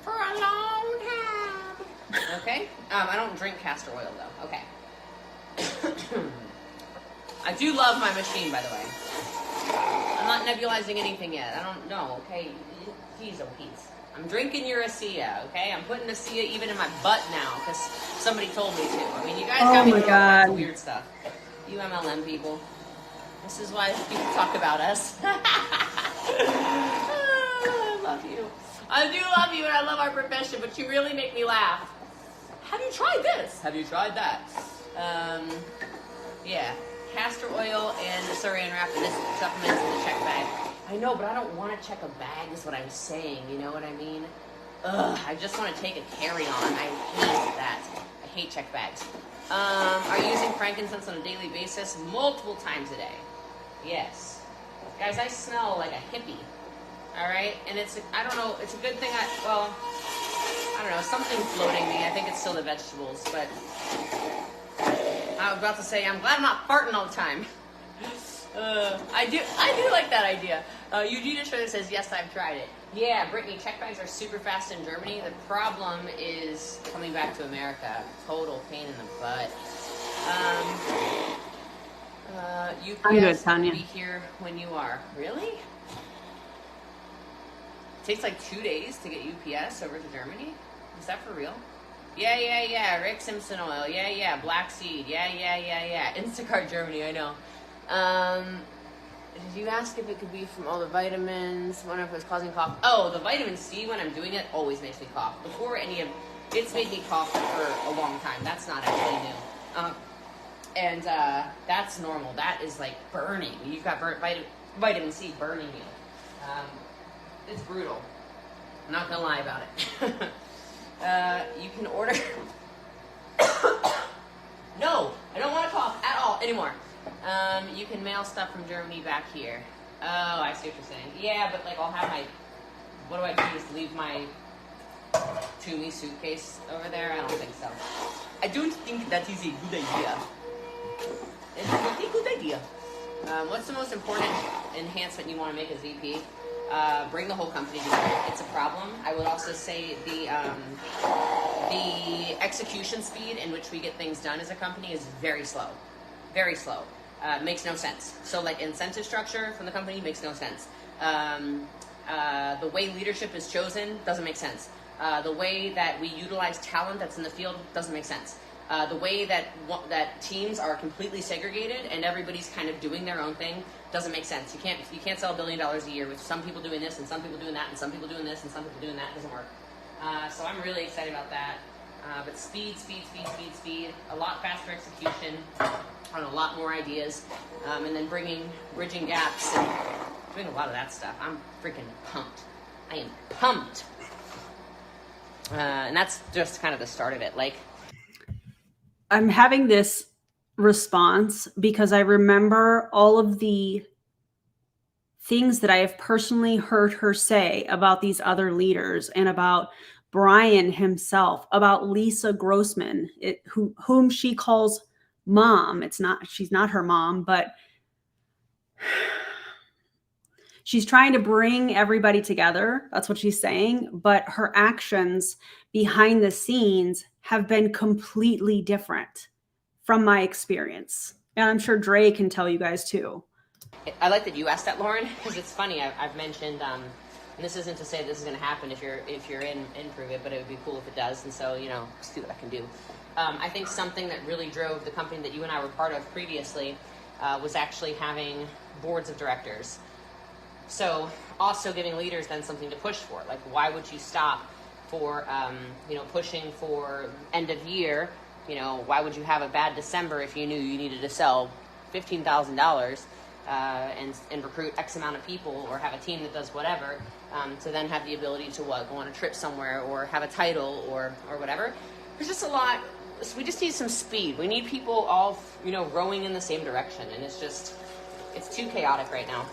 for a long time. Okay? I don't drink castor oil though. Okay. I do love my machine, by the way. I'm not nebulizing anything yet. I don't know, okay? Jeez, oh, Pete. I'm drinking your ASEA, okay? I'm putting ASEA even in my butt now because somebody told me to. I mean, you guys got me doing all kinds of weird stuff. You MLM people. This is why people talk about us. I love you. I do love you and I love our profession, but you really make me laugh. Have you tried this? Have you tried that? Yeah. Castor oil and saran wrap and this supplements in the check bag. I know, but I don't want to check a bag is what I'm saying. You know what I mean? Ugh, I just want to take a carry-on. I hate that. I hate check bags. Are you using frankincense on a daily basis? Multiple times a day. Yes. Guys, I smell like a hippie. All right? And I don't know, it's a good thing I don't know, something's floating me. I think it's still the vegetables, but I was about to say, I'm glad I'm not farting all the time. I do like that idea. Eugenia Schroeder says, yes, I've tried it. Yeah, Brittany, check bags are super fast in Germany. The problem is coming back to America. Total pain in the butt. UPS will be here when you are. Really? It takes like 2 days to get UPS over to Germany? Is that for real? Yeah. Rick Simpson oil. Yeah. Black seed. Yeah. Instacart Germany, I know. Did you ask if it could be from all the vitamins? Wonder if it was causing cough. Oh, the vitamin C, when I'm doing it, always makes me cough. Before it's made me cough for a long time. That's not actually new. And that's normal. That is like burning. You've got vitamin C burning you. It's brutal. I'm not gonna lie about it. You can order. No, I don't want to cough at all anymore. You can mail stuff from Germany back here. Oh, I see what you're saying. Yeah, but like I'll have what do I do? Just leave my Toomey suitcase over there? I don't think so. I don't think that is a good idea. It's not a good idea. What's the most important enhancement you want to make as VP? Bring the whole company together. It's a problem. I would also say the execution speed in which we get things done as a company is very slow. Very slow. Makes no sense. So like incentive structure from the company makes no sense. The way leadership is chosen doesn't make sense. The way that we utilize talent that's in the field doesn't make sense. The way that teams are completely segregated and everybody's kind of doing their own thing doesn't make sense. You can't sell $1 billion a year with some people doing this and some people doing that and some people doing this and some people doing that. It doesn't work. So I'm really excited about that. But speed. A lot faster execution on a lot more ideas, and then bridging gaps and doing a lot of that stuff. I'm freaking pumped. I am pumped. And that's just kind of the start of it. Like, I'm having this response because I remember all of the things that I have personally heard her say about these other leaders and about Brian himself, about Lisa Grossman, whom she calls mom. She's not her mom, but she's trying to bring everybody together. That's what she's saying. But her actions behind the scenes have been completely different from my experience. And I'm sure Dre can tell you guys too. I like that you asked that, Lauren, because it's funny. I've mentioned, and this isn't to say this is going to happen if you're in Prove It, but it would be cool if it does. And so, see what I can do. I think something that really drove the company that you and I were part of previously was actually having boards of directors. So also giving leaders then something to push for. Like, why would you stop for, pushing for end of year? Why would you have a bad December if you knew you needed to sell $15,000 and recruit X amount of people, or have a team that does whatever, to then have the ability to go on a trip somewhere, or have a title, or whatever. There's just a lot. We just need some speed. We need people all, rowing in the same direction, and it's too chaotic right now.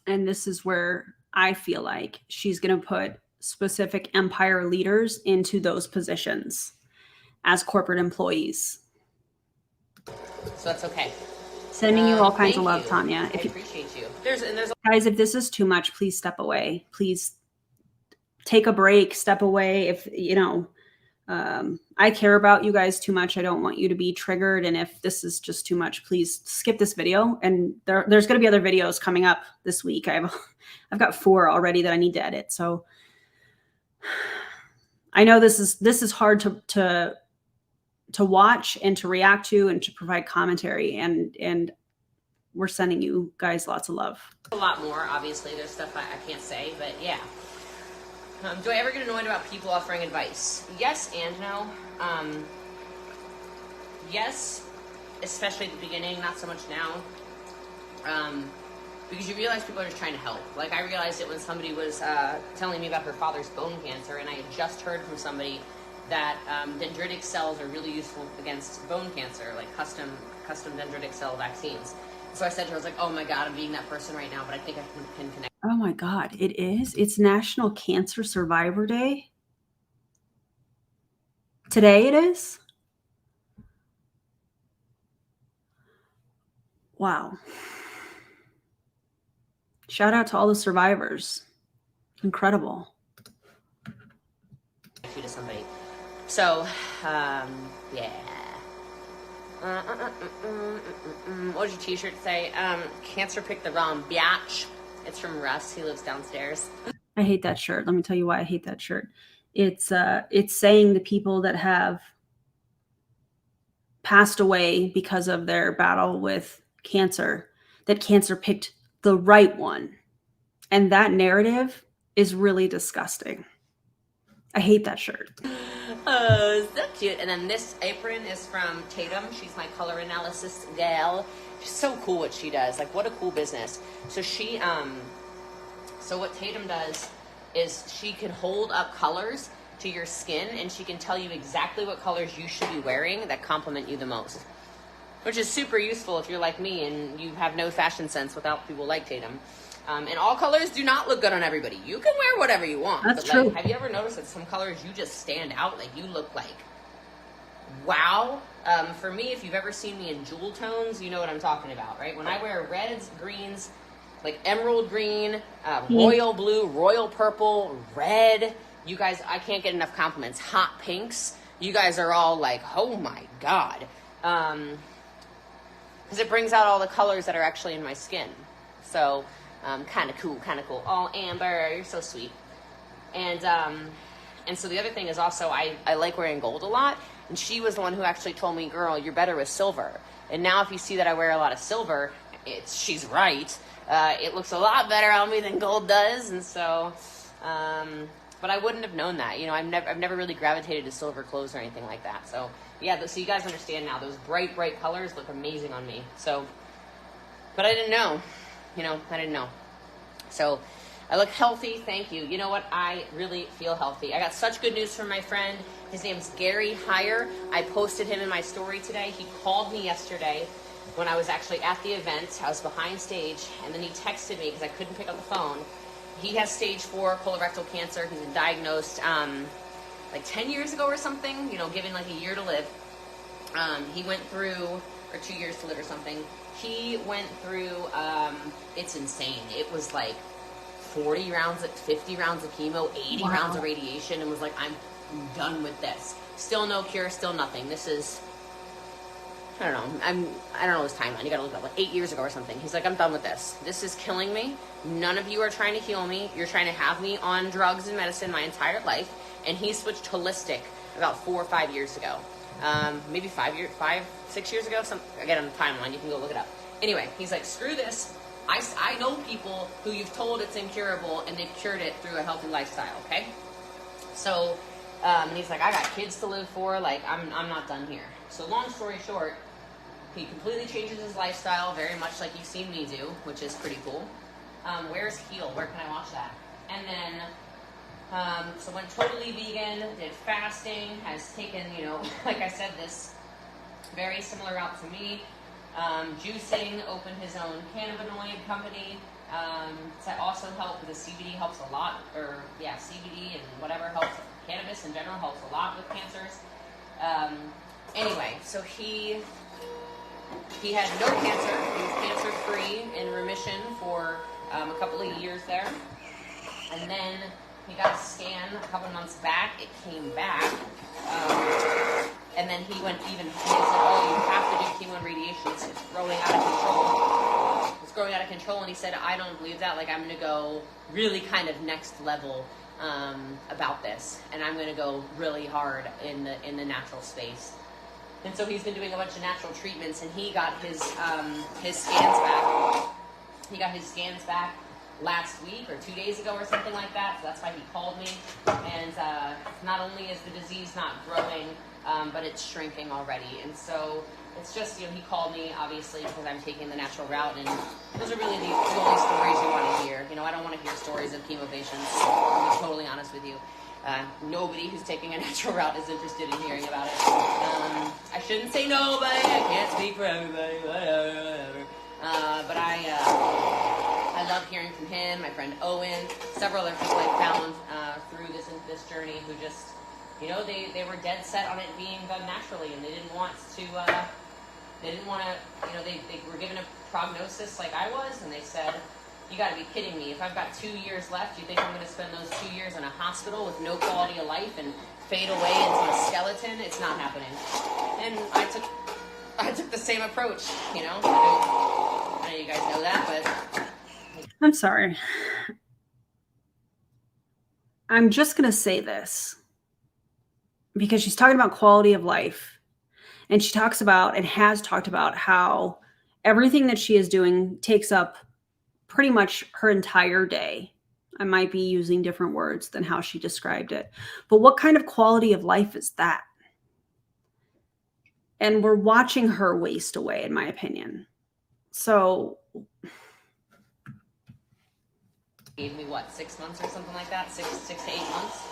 And this is where I feel like she's going to put specific empire leaders into those positions as corporate employees. So that's okay. Sending you all kinds of love, Tanya. I appreciate you. Guys, if this is too much, please step away. Please take a break, step away. If, I care about you guys too much. I don't want you to be triggered. And if this is just too much, please skip this video. And there's going to be other videos coming up this week. I've got 4 already that I need to edit. So I know this is hard to watch and to react to and to provide commentary. And we're sending you guys lots of love. A lot more, obviously. There's stuff I can't say, but yeah. Do I ever get annoyed about people offering advice? Yes and no. Yes, especially at the beginning, not so much now. Because you realize people are just trying to help. Like, I realized it when somebody was telling me about her father's bone cancer, and I had just heard from somebody that dendritic cells are really useful against bone cancer, like custom dendritic cell vaccines. So I said to her, I was like, oh my God, I'm being that person right now, but I think I can connect. Oh my God, it is. It's National Cancer Survivor Day. Today it is. Wow. Shout out to all the survivors. Incredible. To somebody. So, yeah. What did your t-shirt say? Cancer picked the wrong biatch. It's from Russ. He lives downstairs. I hate that shirt. Let me tell you why I hate that shirt. It's saying the people that have passed away because of their battle with cancer, that cancer picked the right one. And that narrative is really disgusting. I hate that shirt. Oh, so cute. And then this apron is from Tatum. She's my color analysis gal. She's so cool what she does. Like, what a cool business. So so what Tatum does is she can hold up colors to your skin, and she can tell you exactly what colors you should be wearing that complement you the most. Which is super useful if you're like me and you have no fashion sense without people like Tatum. And all colors do not look good on everybody. You can wear whatever you want. That's but true. Like, have you ever noticed that some colors you just stand out? Like, you look like, wow. For me, if you've ever seen me in jewel tones, you know what I'm talking about, right? When I wear reds, greens, like emerald green, royal blue, royal purple, red, you guys, I can't get enough compliments. Hot pinks, you guys are all like, oh my God. Because it brings out all the colors that are actually in my skin. So, kind of cool. All amber, you're so sweet. And so the other thing is also, I like wearing gold a lot. And she was the one who actually told me, girl, you're better with silver. And now if you see that I wear a lot of silver, she's right. It looks a lot better on me than gold does. And so, but I wouldn't have known that. I've never really gravitated to silver clothes or anything like that. So yeah, so you guys understand now, those bright colors look amazing on me. So, but I didn't know. I didn't know. So I look healthy. Thank you. You know what? I really feel healthy. I got such good news from my friend. His name's Gary Heyer. I posted him in my story today. He called me yesterday when I was actually at the event. I was behind stage, and then he texted me because I couldn't pick up the phone. He has stage 4 colorectal cancer. He's been diagnosed like 10 years ago or something, given like a year to live. He went through, or 2 years to live or something. He went through, it's insane. It was like 50 rounds of chemo, 80 rounds of radiation, and was like, I'm done with this. Still no cure, still nothing. This is, I don't know his timeline. You gotta look it up, like 8 years ago or something. He's like, I'm done with this. This is killing me. None of you are trying to heal me. You're trying to have me on drugs and medicine my entire life. And he switched holistic about 4 or 5 years ago. Maybe 6 years ago, again on the timeline, you can go look it up. Anyway, he's like, screw this. I know people who you've told it's incurable, and they've cured it through a healthy lifestyle, okay? So, and he's like, I got kids to live for, like, I'm not done here. So long story short, He completely changes his lifestyle, very much like you've seen me do, which is pretty cool. Where's Heal? Where can I watch that? And then, so went totally vegan, did fasting, has taken, you know, like I said, this very similar route to me. Juicing, opened his own cannabinoid company to also help, because CBD helps a lot, or yeah, CBD and whatever helps, cannabis in general helps a lot with cancers. Anyway, so he had no cancer. He was cancer-free in remission for a couple of years there. And then he got a scan a couple of months back. It came back. And then he went even, he said, oh, you have to do chemo and radiation. It's growing out of control. It's growing out of control. And he said, I don't believe that. Like, I'm going to go really kind of next level about this. And I'm going to go really hard in the natural space. And so he's been doing a bunch of natural treatments, and he got his scans back. He got his scans back last week or 2 days ago or something like that. So that's why he called me. And not only is the disease not growing, but it's shrinking already. And so it's just, you know, he called me obviously because I'm taking the natural route, and those are really the only stories you want to hear. You know, I don't want to hear stories of chemo patients. I'll be totally honest with you. Nobody who's taking a natural route is interested in hearing about it. I shouldn't say nobody. I can't speak for everybody. Whatever. But I love hearing from him, my friend Owen, several other people I found through this journey who just, you know, they were dead set on it being done naturally, and they didn't want to, you know, they were given a prognosis like I was, and they said, you got to be kidding me. If I've got 2 years left, you think I'm going to spend those 2 years in a hospital with no quality of life and fade away into a skeleton? It's not happening. And I took the same approach, you know. I know you guys know that, but I'm sorry. I'm just going to say this because she's talking about quality of life, and she talks about and has talked about how everything that she is doing takes up pretty much her entire day. I might be using different words than how she described it, but what kind of quality of life is that? And we're watching her waste away, in my opinion. So gave me what, 6 months or something like that, six to 8 months.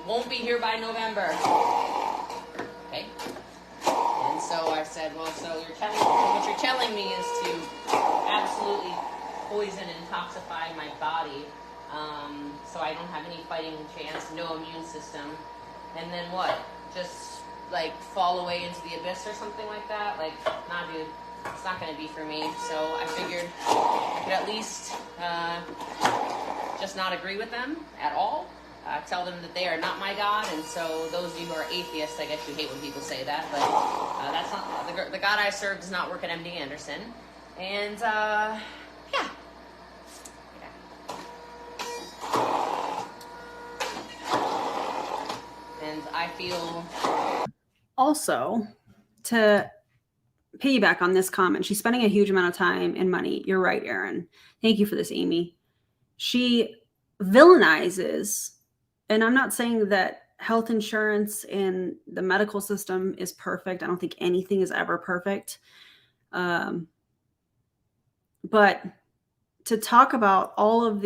Won't be here by November. Okay. And so I said, well, so what you're telling me is to absolutely poison and toxify my body, so I don't have any fighting chance, no immune system, and then what? Just like fall away into the abyss or something like that? Like, nah, dude, it's not going to be for me. So I figured I could at least just not agree with them at all. Tell them that they are not my God, and so those of you who are atheists, I guess you hate when people say that, but that's not the God I serve does not work at MD Anderson, and yeah. And I feel also, to piggyback on this comment, she's spending a huge amount of time and money. You're right, Erin. Thank you for this, Amy. She villainizes. And I'm not saying that health insurance and the medical system is perfect. I don't think anything is ever perfect. But to talk about all of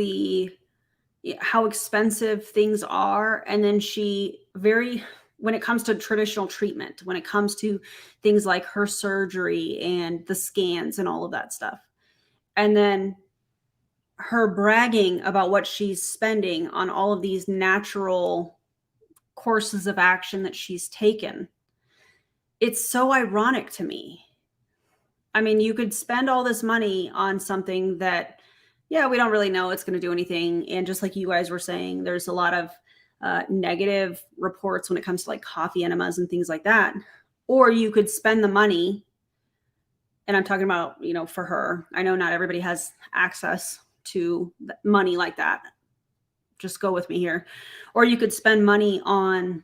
how expensive things are, and then when it comes to traditional treatment, when it comes to things like her surgery and the scans and all of that stuff, and then her bragging about what she's spending on all of these natural courses of action that she's taken. It's so ironic to me. I mean, you could spend all this money on something that, yeah, we don't really know it's going to do anything. And just like you guys were saying, there's a lot of negative reports when it comes to like coffee enemas and things like that. Or you could spend the money, and I'm talking about, you know, for her. I know not everybody has access to money like that. Just go with me here. Or you could spend money on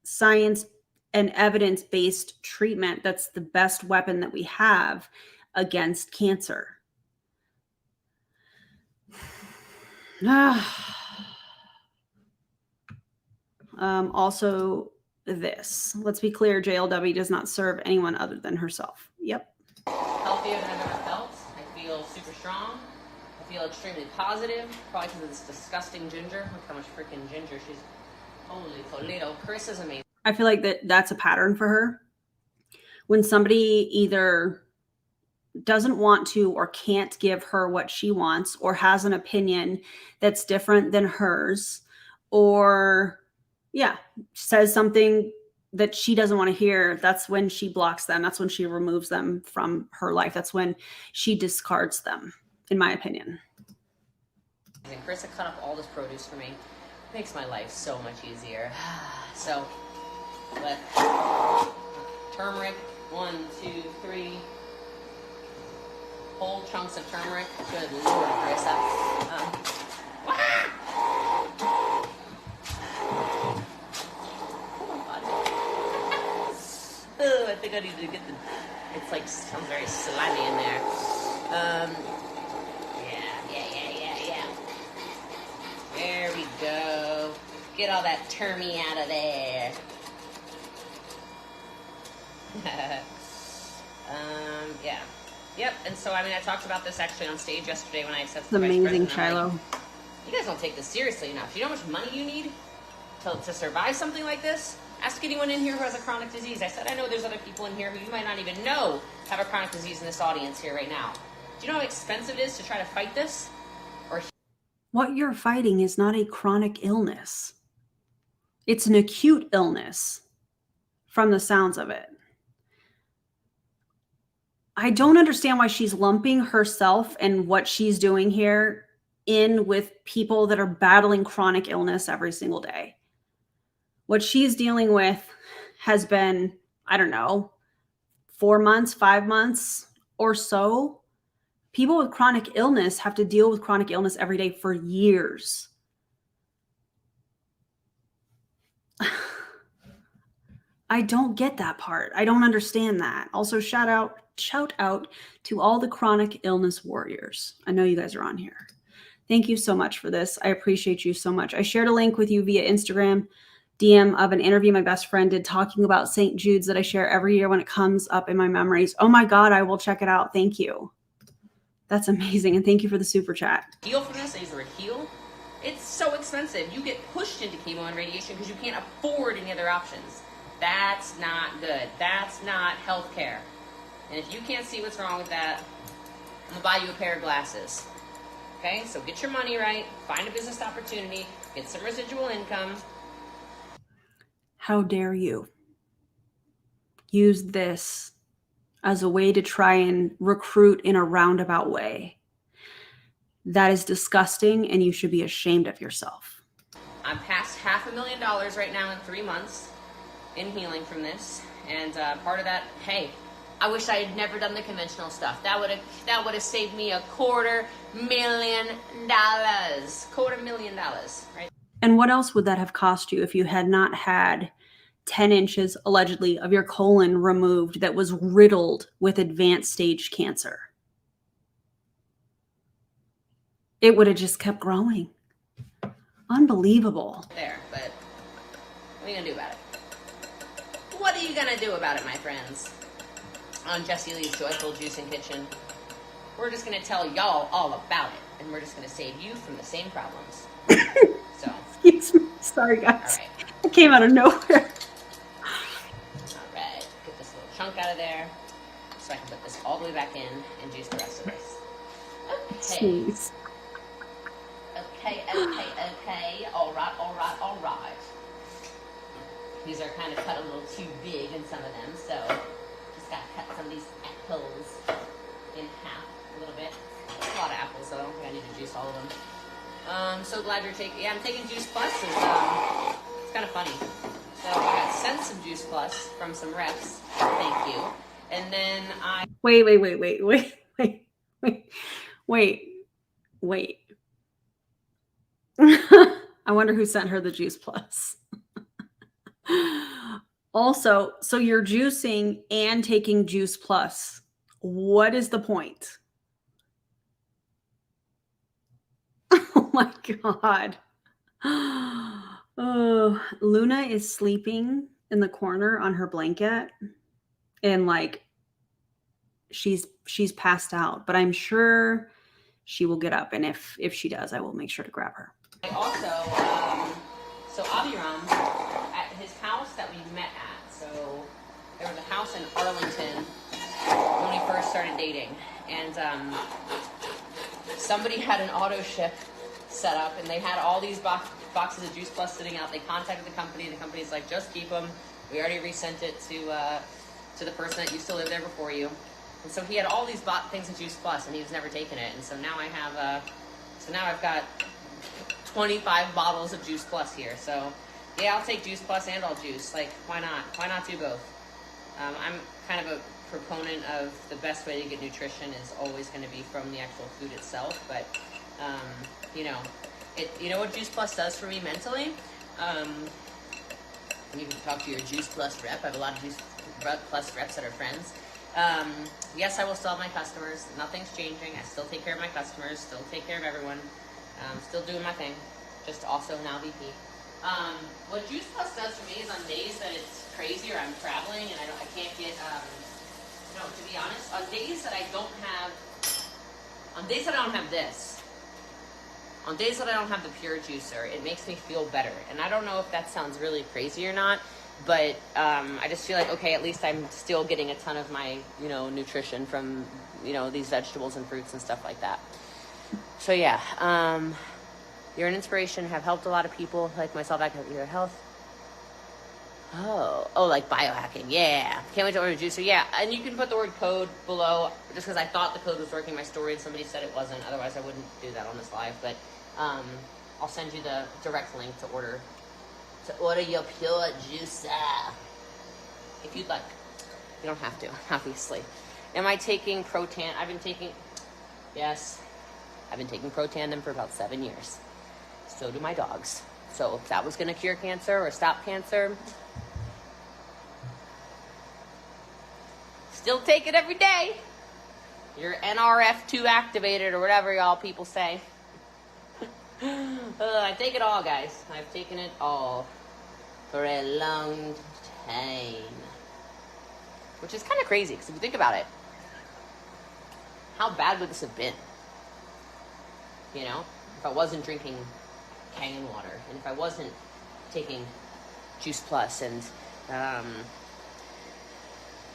science and evidence-based treatment. That's the best weapon that we have against cancer. Also, this. Let's be clear, JLW does not serve anyone other than herself. Yep. Healthier than I've ever felt. I feel super strong. I feel extremely positive, probably because of this disgusting ginger. Look how much freaking ginger she's... Holy Toledo. Chris is amazing. I feel like that's a pattern for her. When somebody either doesn't want to or can't give her what she wants, or has an opinion that's different than hers, or says something that she doesn't want to hear, that's when she blocks them. That's when she removes them from her life. That's when she discards them, in my opinion. And Chris had cut up all this produce for me. Makes my life so much easier. So, let turmeric, 1, 2, 3 whole chunks of turmeric. Good Lord, Carissa. Oh, I think I need to get the... It's like, sounds very slimy in there. Yeah. There we go. Get all that termy out of there. Yeah. Yep, and so, I mean, I talked about this actually on stage yesterday when I accepted the vice Amazing, president. Shiloh. Like, you guys don't take this seriously enough. You know how much money you need to survive something like this? Ask anyone in here who has a chronic disease. I said, I know there's other people in here who you might not even know have a chronic disease in this audience here right now. Do you know how expensive it is to try to fight this? Or what you're fighting is not a chronic illness. It's an acute illness from the sounds of it. I don't understand why she's lumping herself and what she's doing here in with people that are battling chronic illness every single day. What she's dealing with has been, I don't know, 4 months, 5 months or so. People with chronic illness have to deal with chronic illness every day for years. I don't get that part. I don't understand that. Also, shout out to all the chronic illness warriors. I know you guys are on here. Thank you so much for this. I appreciate you so much. I shared a link with you via Instagram DM of an interview my best friend did talking about St. Jude's that I share every year when it comes up in my memories. Oh my God, I will check it out. Thank you. That's amazing. And thank you for the super chat. heal from this, is there a heal? It's so expensive. You get pushed into chemo and radiation because you can't afford any other options. That's not good. That's not healthcare. And if you can't see what's wrong with that, I'm gonna buy you a pair of glasses. Okay, so get your money right, find a business opportunity, get some residual income. How dare you use this as a way to try and recruit in a roundabout way? That is disgusting, and you should be ashamed of yourself. I'm past $500,000 right now in 3 months in healing from this, and part of that, hey, I wish I had never done the conventional stuff. That would have saved me $250,000. $250,000, right? And what else would that have cost you if you had not had 10 inches, allegedly, of your colon removed that was riddled with advanced stage cancer? It would have just kept growing. Unbelievable. There, but what are you gonna do about it? What are you gonna do about it, my friends? On Jessie Lee's Joyful Juicing Kitchen, we're just gonna tell y'all all about it, and we're just gonna save you from the same problems. So, excuse me. Sorry, guys. all right. It came out of nowhere. All right, get this little chunk out of there, so I can put this all the way back in and juice the rest of this. Okay. Jeez. Okay. All right. These are kind of cut a little too big in some of them, so just gotta cut some of these apples in half a little bit. That's a lot of apples, though. I need to juice all of them. So glad you're taking. Yeah, I'm taking Juice Plus. It's kind of funny. So I got sent some Juice Plus from some reps. Thank you. And then I. Wait. I wonder who sent her the Juice Plus. Also, so you're juicing and taking Juice Plus. What is the point? Oh my God. Oh, Luna is sleeping in the corner on her blanket, and like she's passed out, but I'm sure she will get up, and if she does, I will make sure to grab her. I also, so Aviram, at his house that we met at, so there was a house in Arlington when we first started dating, and somebody had an auto ship set up, and they had all these boxes of Juice Plus sitting out. They contacted the company, and the company's like, just keep them. We already resent it to the person that used to live there before you. And so he had all these things of Juice Plus, and he was never taking it. And so now I have, I've got 25 bottles of Juice Plus here. So yeah, I'll take Juice Plus and I'll juice. Like, why not? Why not do both? I'm kind of a proponent of the best way to get nutrition is always going to be from the actual food itself. But you know what Juice Plus does for me mentally? You can talk to your Juice Plus rep. I have a lot of Juice Plus reps that are friends. Yes, I will still have my customers. Nothing's changing. I still take care of my customers, still take care of everyone. Still doing my thing, just also now VP. What Juice Plus does for me is on days that it's crazy or I'm traveling and I can't get, to be honest, on days that I don't have this, on days that I don't have the pure juicer, it makes me feel better. And I don't know if that sounds really crazy or not, but I just feel like, okay, at least I'm still getting a ton of my, nutrition from, these vegetables and fruits and stuff like that. So yeah, you're an inspiration, have helped a lot of people like myself back at your health. Oh, like biohacking, yeah. Can't wait to order a juicer, yeah. And you can put the word code below, just because I thought the code was working in my story and somebody said it wasn't. Otherwise, I wouldn't do that on this live. But I'll send you the direct link to order your pure juicer if you'd like. You don't have to, obviously. Am I taking Protan? Yes, I've been taking Protandim for about 7 years. So do my dogs. So if that was going to cure cancer or stop cancer, still take it every day. You're NRF2 activated or whatever y'all people say. I take it all, guys. I've taken it all for a long time. Which is kind of crazy, because if you think about it, how bad would this have been? If I wasn't drinking Kangen water, and if I wasn't taking Juice Plus and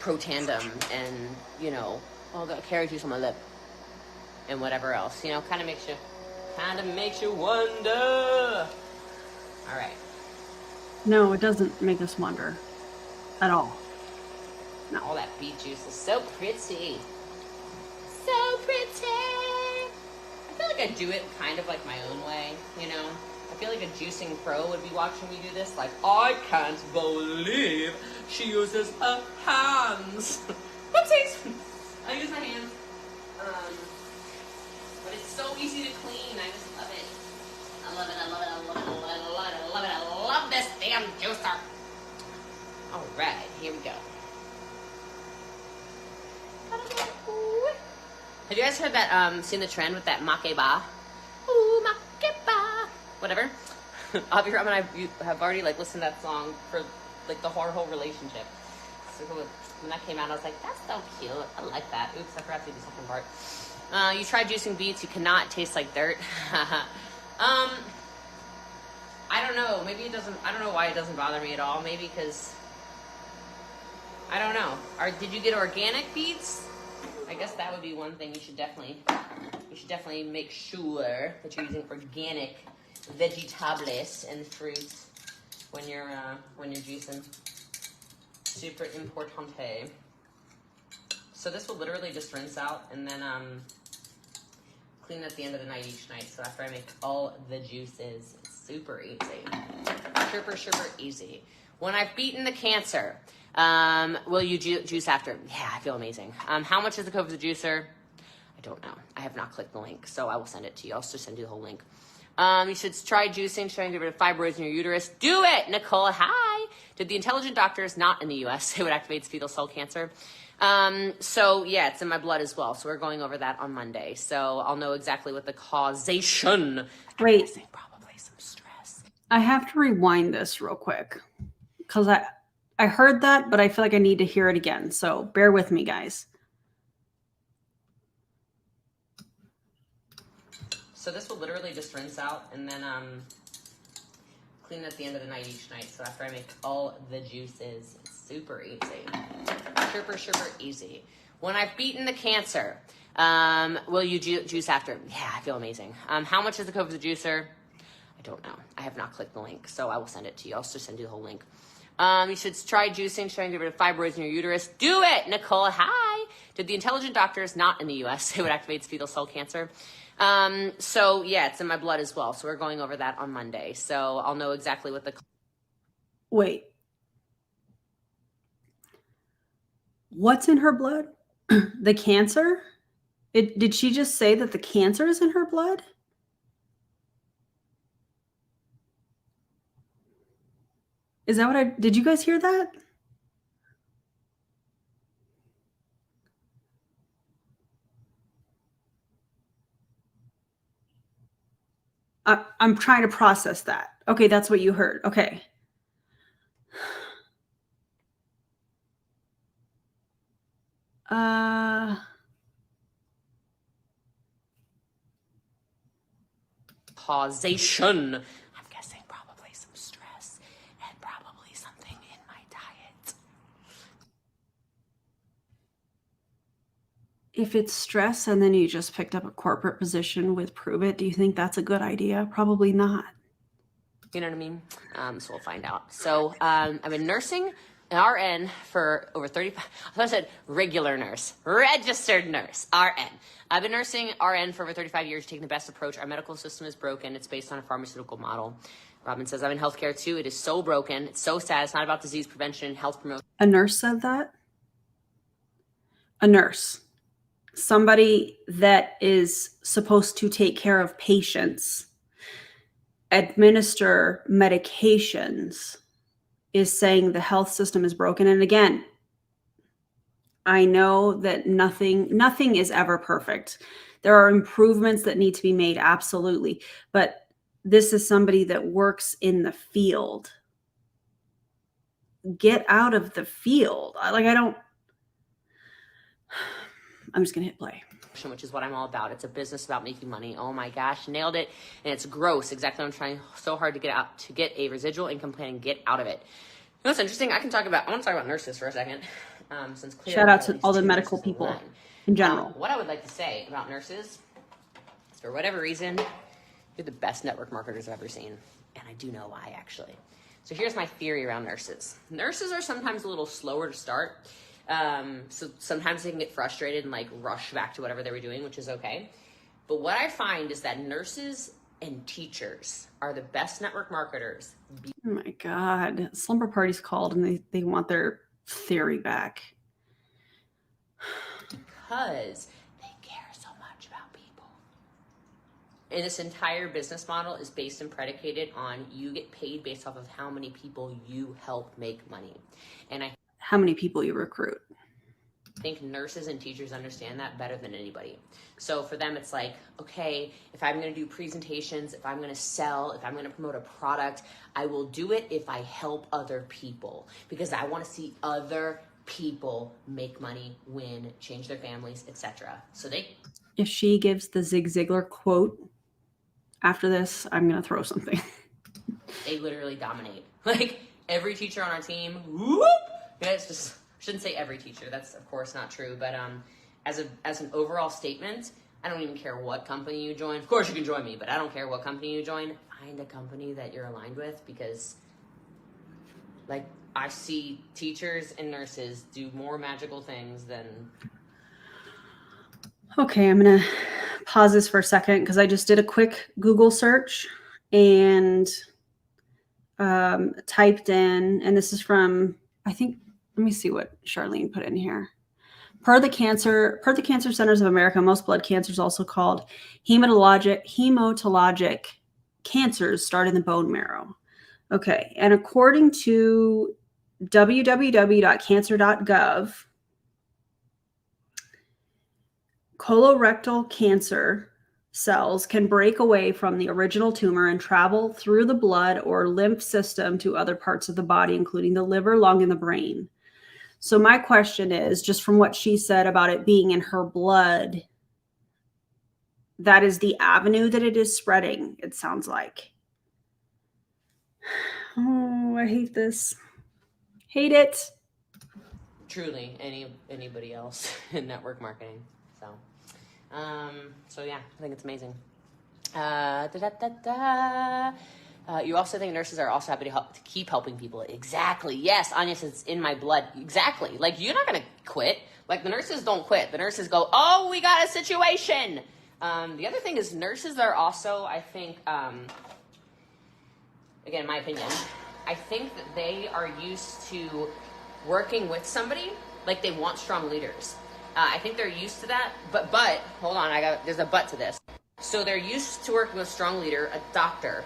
Protandim and, all the carrot juice on my lip and whatever else, kind of makes you wonder. All right. No, it doesn't make us wonder at all. No. All that beet juice is so pretty. So pretty. I feel like I do it kind of like my own way, I feel like a juicing pro would be watching me do this. Like, I can't believe she uses her hands. Whoopsies. I use my hands. But it's so easy to clean. I just love it. I love it. I love it. I love it. I love it. I love it. I love it. I love this damn juicer. All right, here we go. Have you guys heard that, seen the trend with that makeba? Ooh, makeba. Whatever. Aviram and I have already, listened to that song for, the whole relationship. So when that came out, I was like, that's so cute. I like that. Oops, I forgot to do the second part. You tried juicing beets. You cannot. It tastes like dirt. I don't know. Maybe it doesn't. I don't know why it doesn't bother me at all. Maybe because, I don't know. Did you get organic beets? I guess that would be one thing you should definitely make sure that you're using organic vegetables and fruits when you're juicing. Super importante. So this will literally just rinse out and then clean at the end of the night each night. So after I make all the juices, it's super easy. Super easy. When I've beaten the cancer, will you juice after? Yeah, I feel amazing. How much is the code for the juicer? I don't know. I have not clicked the link, so I will send it to you. I'll just send you the whole link. You should try juicing to try and get rid of fibroids in your uterus. Do it, Nicole. Hi. Did the intelligent doctors, not in the U.S., say what activates fetal cell cancer? So yeah, it's in my blood as well. So we're going over that on Monday. So I'll know exactly what the causation. Wait. Probably some stress. I have to rewind this real quick because I heard that, but I feel like I need to hear it again. So bear with me, guys. So this will literally just rinse out and then clean at the end of the night each night. So after I make all the juices, it's super easy. Super easy. When I've beaten the cancer, will you juice after? Yeah, I feel amazing. How much is the code for the juicer? I don't know. I have not clicked the link, so I will send it to you. I'll just send you the whole link. You should try juicing, trying to get rid of fibroids in your uterus. Do it, Nicole. Hi. Did the intelligent doctors, not in the U.S., say what activates fetal cell cancer? So yeah, it's in my blood as well. So we're going over that on Monday. So I'll know exactly what the... Wait. What's in her blood? The cancer? Did she just say that the cancer is in her blood? Is that what did you guys hear that? I'm trying to process that. Okay, that's what you heard. Okay. Causation. I'm guessing probably some stress and probably something in my diet. If it's stress and then you just picked up a corporate position with Prove It, do you think that's a good idea? Probably not. You know what I mean? So we'll find out. So I've been nursing an RN for over 35. I said regular nurse, registered nurse, RN. I've been nursing RN for over 35 years, taking the best approach. Our medical system is broken. It's based on a pharmaceutical model. Robin says, I'm in healthcare too. It is so broken. It's so sad. It's not about disease prevention and health promotion. A nurse said that? A nurse. Somebody that is supposed to take care of patients, administer medications, is saying the health system is broken. And again, I know that nothing is ever perfect. There are improvements that need to be made, absolutely. But this is somebody that works in the field. Get out of the field. I'm just going to hit play. Which is what I'm all about. It's a business about making money. Oh my gosh, nailed it. And it's gross. Exactly what I'm trying so hard to get a residual income plan and get out of it. You know what's interesting? I want to talk about nurses for a second. Since shout out to all the medical people in general. What I would like to say about nurses is, for whatever reason, you're the best network marketers I've ever seen. And I do know why, actually. So here's my theory around nurses. Nurses are sometimes a little slower to start. So sometimes they can get frustrated and like rush back to whatever they were doing, which is okay. But what I find is that nurses and teachers are the best network marketers. Oh my God. Slumber Party's called and they want their theory back. Because they care so much about people. And this entire business model is based and predicated on you get paid based off of how many people you help make money. And how many people you recruit. I think nurses and teachers understand that better than anybody. So for them, it's like, okay, if I'm going to do presentations, if I'm going to sell, if I'm going to promote a product, I will do it if I help other people because I want to see other people make money, win, change their families, etc. So if she gives the Zig Ziglar quote after this, I'm going to throw something. They literally dominate. Like every teacher on our team, whoop, yeah, it's just, shouldn't say every teacher. That's of course not true. But as an overall statement, I don't even care what company you join. Of course you can join me, but I don't care what company you join. Find a company that you're aligned with because like I see teachers and nurses do more magical things than... Okay, I'm going to pause this for a second because I just did a quick Google search and typed in, and this is from, I think, let me see what Charlene put in here. Per the Cancer Centers of America, most blood cancers, also called hematologic cancers, start in the bone marrow. Okay, and according to www.cancer.gov, colorectal cancer cells can break away from the original tumor and travel through the blood or lymph system to other parts of the body, including the liver, lung, and the brain. So my question is, just from what she said about it being in her blood, that is the avenue that it is spreading, it sounds like. Oh, I hate this. Hate it. Truly, anybody else in network marketing. So, so yeah, I think it's amazing. You also think nurses are also happy to keep helping people. Exactly. Yes, Anya says it's in my blood. Exactly. Like, you're not going to quit. Like, the nurses don't quit. The nurses go, oh, we got a situation. The other thing is nurses are also, I think, again, my opinion, I think that they are used to working with somebody. Like, they want strong leaders. I think they're used to that. But hold on, there's a but to this. So they're used to working with a strong leader, a doctor.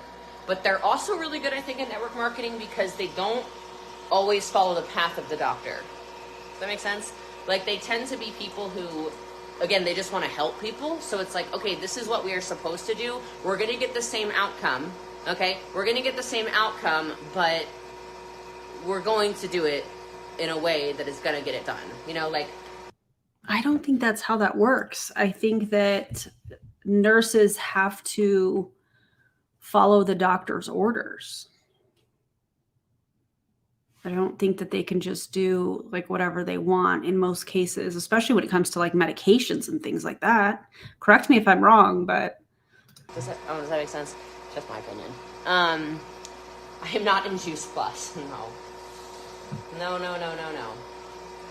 But they're also really good, I think, at network marketing because they don't always follow the path of the doctor. Does that make sense? Like, they tend to be people who, again, they just want to help people. So it's like, okay, this is what we are supposed to do. We're going to get the same outcome. Okay? We're going to get the same outcome, but we're going to do it in a way that is going to get it done. You know, like. I don't think that's how that works. I think that nurses have to follow the doctor's orders. I don't think that they can just do like whatever they want in most cases, especially when it comes to like medications and things like that. Correct me if I'm wrong, but. Does that make sense? Just my opinion. I am not in Juice Plus. No.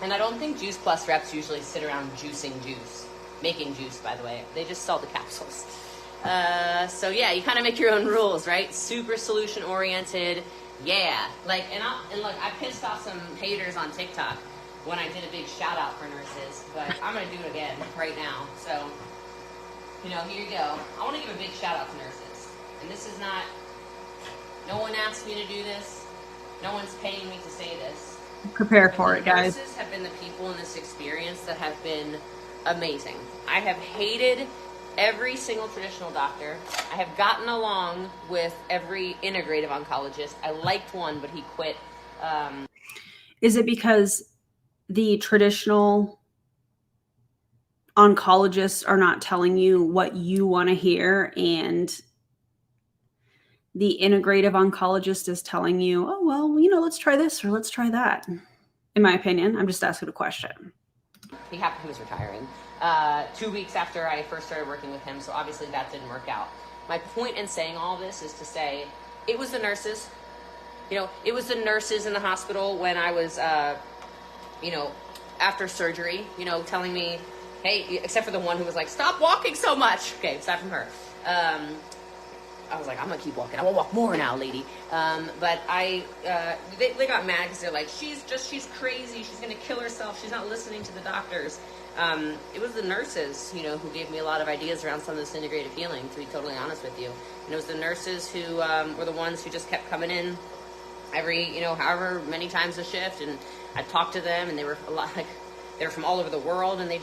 And I don't think Juice Plus reps usually sit around juicing juice. Making juice, by the way. They just sell the capsules. So yeah, you kind of make your own rules, right? Super solution oriented. Yeah. Like, and look, I pissed off some haters on TikTok when I did a big shout out for nurses, but I'm going to do it again right now. So, you know, here you go. I want to give a big shout out to nurses. And this is not, no one asked me to do this. No one's paying me to say this. Prepare for it, guys. Nurses have been the people in this experience that have been amazing. I have hated every single traditional doctor. I have gotten along with every integrative oncologist. I liked one, but he quit. Is it because the traditional oncologists are not telling you what you want to hear, and the integrative oncologist is telling you, oh, well, you know, let's try this or let's try that? In my opinion, I'm just asking a question. He was retiring 2 weeks after I first started working with him, so obviously that didn't work out. My point in saying all this is to say it was the nurses. You know, it was the nurses in the hospital when I was, you know, after surgery, you know, telling me, hey, except for the one who was like, stop walking so much. Okay, aside from her. I was like, I'm gonna keep walking. I'm gonna walk more now, lady. But they got mad because they're like, she's crazy. She's gonna kill herself. She's not listening to the doctors. It was the nurses, you know, who gave me a lot of ideas around some of this integrative healing, to be totally honest with you. And it was the nurses who were the ones who just kept coming in every, you know, however many times a shift. And I'd talk to them, and they were a lot like, they were from all over the world, and they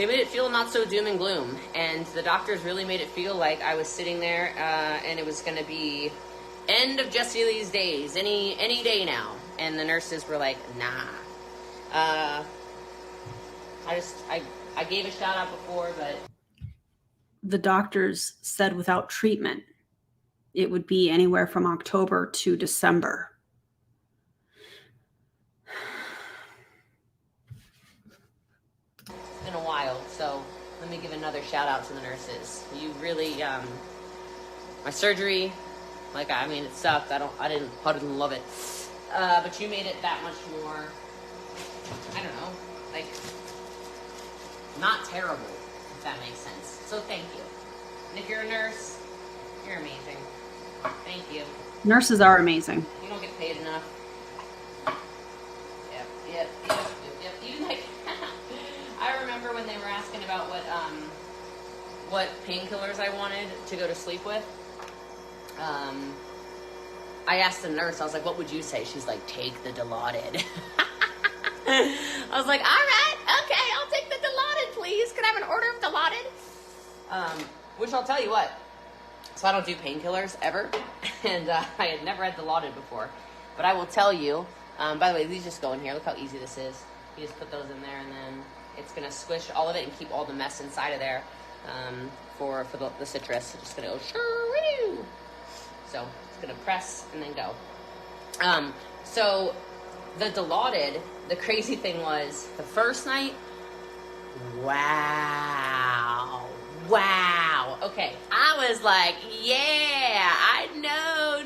made it feel not so doom and gloom. And the doctors really made it feel like I was sitting there and it was going to be end of Jesse Lee's days, any day now. And the nurses were like, nah. I gave a shout out before, but. The doctors said without treatment, it would be anywhere from October to December. Been a while, so let me give another shout out to the nurses. You really, my surgery, like, I mean, it sucked. I didn't love it. But you made it that much more, I don't know, like, not terrible, if that makes sense. So thank you. And if you're a nurse, you're amazing. Thank you. Nurses are amazing. You don't get paid enough. Yep. Even like, I remember when they were asking about what painkillers I wanted to go to sleep with. I asked the nurse, I was like, what would you say? She's like, take the Dilaudid. I was like, all right, okay, I'll take the Dilaudid, please. Can I have an order of Dilaudid? Which I'll tell you what. So I don't do painkillers ever, and I had never had Dilaudid before. But I will tell you, by the way, these just go in here. Look how easy this is. You just put those in there, and then it's going to squish all of it and keep all the mess inside of there for the citrus. It's just going to go shoo. So it's going to press and then go. So the Dilaudid, the crazy thing was, the first night, wow. Okay, I was like, yeah, I know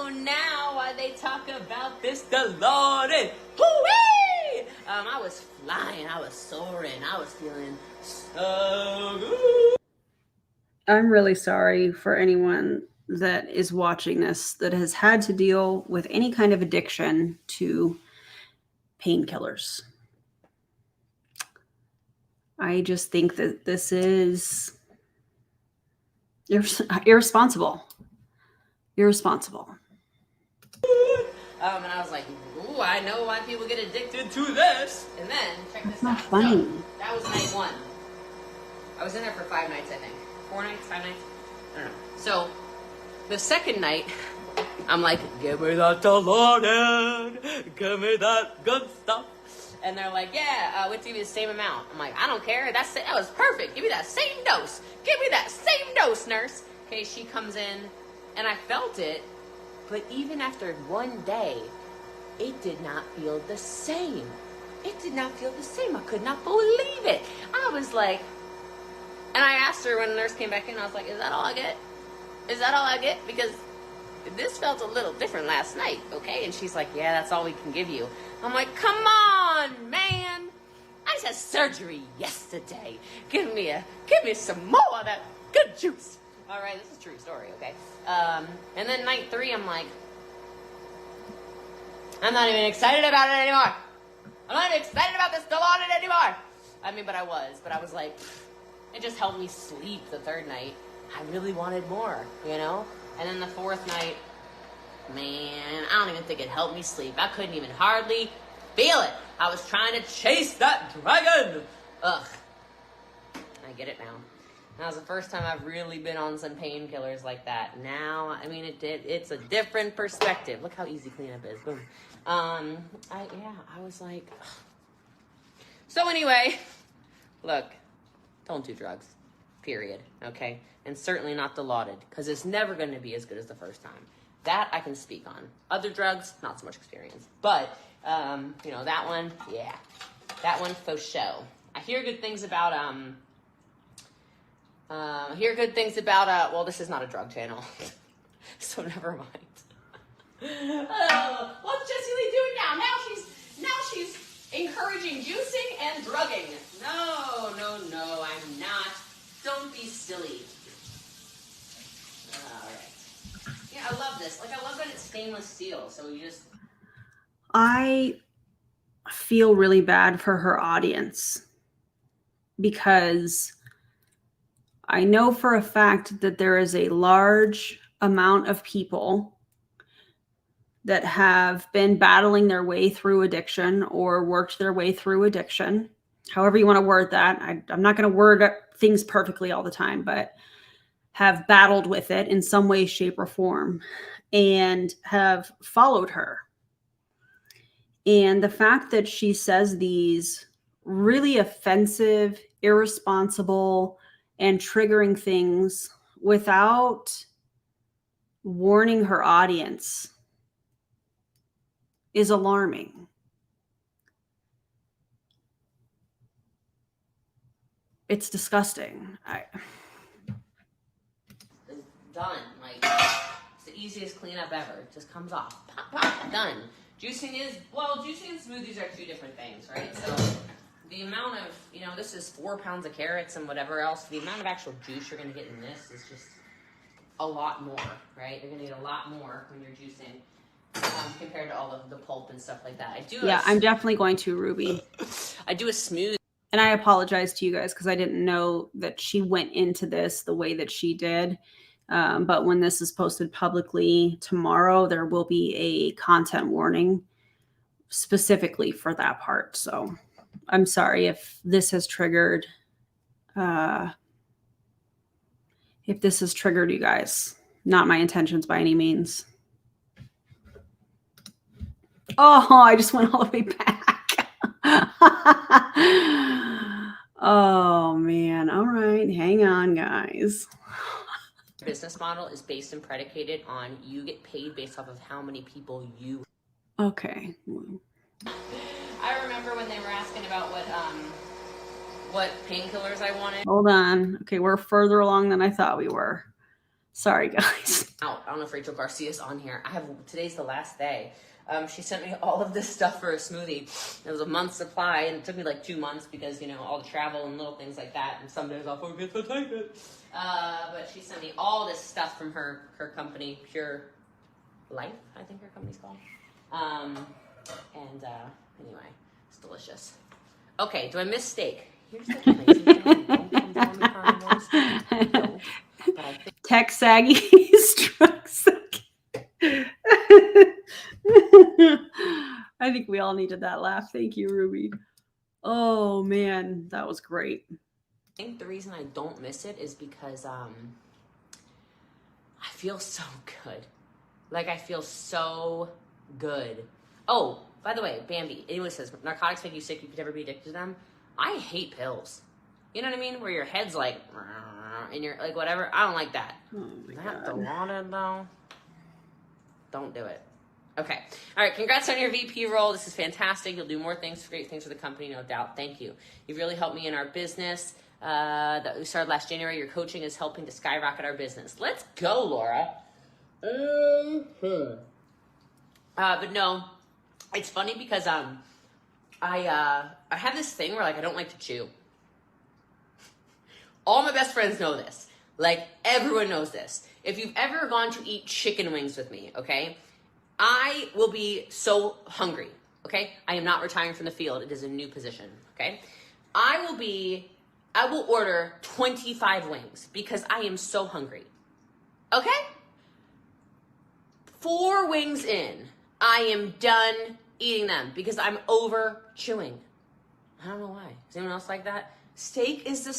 now why they talk about this Dilaudid. Hoo-wee! I was flying, I was soaring, I was feeling so good. I'm really sorry for anyone that is watching this that has had to deal with any kind of addiction to painkillers. I just think that this is irresponsible. Irresponsible. And I was like, ooh, I know why people get addicted to this. And then, check this out. Not funny. So, that was night 1. I was in there for 5 nights, I think. 4 nights, 5 nights? I don't know. So, the second night, I'm like, give me that Dilaudid. Give me that good stuff. And they're like, yeah, we'll give you the same amount. I'm like, I don't care. That was perfect. Give me that same dose. Give me that same dose, nurse. Okay, she comes in, and I felt it. But even after 1 day, it did not feel the same. It did not feel the same. I could not believe it. I was like, and I asked her when the nurse came back in, I was like, is that all I get? Is that all I get? Because this felt a little different last night, okay? And she's like, yeah, that's all we can give you. I'm like, come on, man. I just had surgery yesterday. Give me some more of that good juice. All right, this is a true story, okay? And then night 3, I'm like, I'm not even excited about it anymore. I'm not even excited about this Dilaudid anymore. I mean, but I was like, it just helped me sleep the 3rd night. I really wanted more, you know? And then the 4th night, man, I don't even think it helped me sleep. I couldn't even hardly feel it. I was trying to chase that dragon. Ugh. I get it now. That was the first time I've really been on some painkillers like that. Now, I mean, it's a different perspective. Look how easy cleanup is. Boom. I was like, ugh. So anyway, look, don't do drugs, period, okay? And certainly not Dilaudid, because it's never going to be as good as the first time. That I can speak on. Other drugs, not so much experience. But, that one, yeah. That one, faux show. I hear good things about, well, this is not a drug channel. So never mind. What's Jessie Lee doing now? Now she's encouraging juicing and drugging. No, I'm not. Don't be silly. All right. Yeah, I love this. Like, I love that it's stainless steel. So you just... I feel really bad for her audience because I know for a fact that there is a large amount of people that have been battling their way through addiction or worked their way through addiction. However you want to word that. I'm not going to word things perfectly all the time, but have battled with it in some way, shape, or form and have followed her. And the fact that she says these really offensive, irresponsible, and triggering things without warning her audience is alarming. It's disgusting. It's done. Like, it's the easiest cleanup ever. It just comes off. Pop, pop, done. Juicing and smoothies are 2 different things, right? So the amount of, this is 4 pounds of carrots and whatever else. The amount of actual juice you're going to get in this is just a lot more, right? You're going to get a lot more when you're juicing compared to all of the pulp and stuff like that. I'm definitely going to, Ruby. I do a smoothie. And I apologize to you guys because I didn't know that she went into this the way that she did. But when this is posted publicly tomorrow, there will be a content warning specifically for that part. So I'm sorry if this has triggered If this has triggered you guys, not my intentions by any means. Oh, I just went all the way back. Oh, man. All right. Hang on, guys. Business model is based and predicated on you get paid based off of how many people you. Okay. I remember when they were asking about what painkillers I wanted. Hold on. Okay, we're further along than I thought we were. Sorry, guys. I don't know if Rachel Garcia's on here. Today's the last day. She sent me all of this stuff for a smoothie. It was a month's supply, and it took me like 2 months because, you know, all the travel and little things like that. And some days I'll forget to take it. But she sent me all this stuff from her company, Pure Life, I think her company's called. Anyway, it's delicious. Okay, do I miss steak? Here's the crazy thing. Don't come down the carnivores. Don't. But I think Tech saggy struck second. I think we all needed that laugh. Thank you, Ruby. Oh man, that was great. I think the reason I don't miss it is because I feel so good. Like, I feel so good. Oh, by the way, Bambi, anyone says narcotics make you sick, you could never be addicted to them. I hate pills. You know what I mean? Where your head's like, and you're like, whatever. I don't like that. Oh my That God. Delana, though. Don't do it. Okay. All right. Congrats on your VP role. This is fantastic. You'll do more things, great things for the company, no doubt. Thank you. You've really helped me in our business that we started last January. Your coaching is helping to skyrocket our business. Let's go, Laura. But no, it's funny because I have this thing where, like, I don't like to chew. All my best friends know this. Like, everyone knows this. If you've ever gone to eat chicken wings with me, okay, I will be so hungry, okay? I am not retiring from the field. It is a new position, okay? I will order 25 wings because I am so hungry, okay? 4 wings in, I am done eating them because I'm over chewing. I don't know why. Is anyone else like that? Steak is the...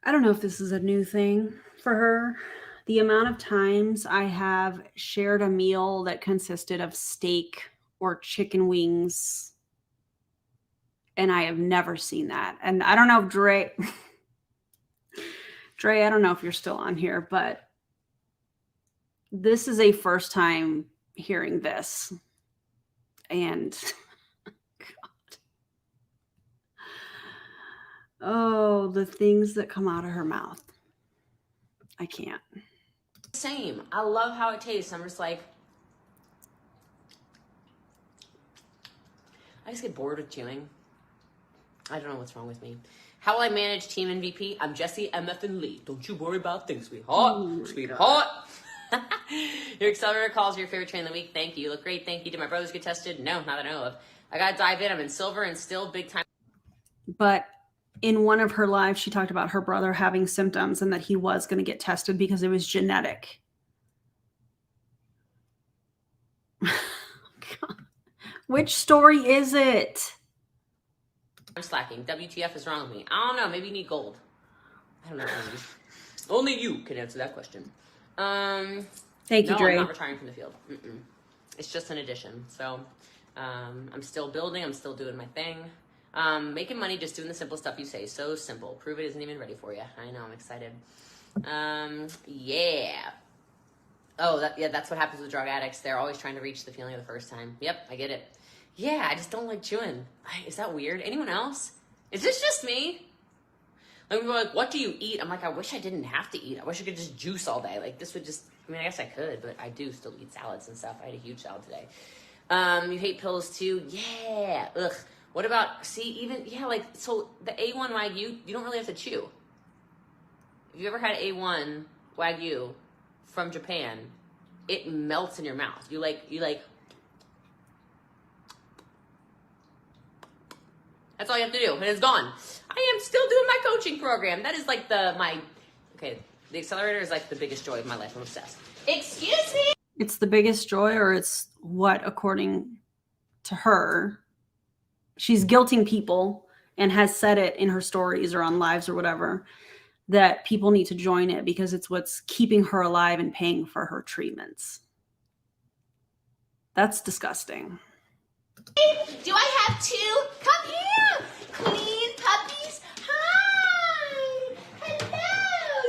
I don't know if this is a new thing for her. The amount of times I have shared a meal that consisted of steak or chicken wings, and I have never seen that. And I don't know if Dre, I don't know if you're still on here, but this is a first time hearing this. And God. Oh, the things that come out of her mouth. I can't. Same. I love how it tastes. I'm just like, I just get bored with chewing. I don't know what's wrong with me. How will I manage team MVP? I'm Jesse MF Lee. Don't you worry about things, sweetheart. Oh, Sweetheart. Your accelerator calls are your favorite train of the week. Thank you. You look great. Thank you. Did my brothers get tested? No, not that I know of. I got to dive in. I'm in silver and still big time. But in one of her lives, she talked about her brother having symptoms and that he was going to get tested because it was genetic. Which story is it? I'm slacking. WTF is wrong with me? I don't know. Maybe you need gold. I don't know. Only you can answer that question. Thank you, Dre. I'm not retiring from the field. It's just an addition. So I'm still building. I'm still doing my thing. Making money, just doing the simple stuff you say. So simple. Prove it isn't even ready for you. I know. I'm excited. Yeah. Oh, that's what happens with drug addicts. They're always trying to reach the feeling of the first time. Yep, I get it. Yeah, I just don't like chewing. Is that weird? Anyone else? Is this just me? Like, we were like, what do you eat? I'm like, I wish I didn't have to eat. I wish I could just juice all day. Like, this would just, I mean, I guess I could, but I do still eat salads and stuff. I had a huge salad today. You hate pills too? Yeah. Ugh. What about, like, so the A1 Wagyu, you don't really have to chew. If you ever had A1 Wagyu from Japan, it melts in your mouth. You like, that's all you have to do, and it's gone. I am still doing my coaching program. That is like the accelerator is like the biggest joy of my life. I'm obsessed. Excuse me? It's the biggest joy, or it's what, according to her, she's guilting people and has said it in her stories or on lives or whatever, that people need to join it because it's what's keeping her alive and paying for her treatments. That's disgusting. Do I have two? Come here, clean puppies. Hi. Hello.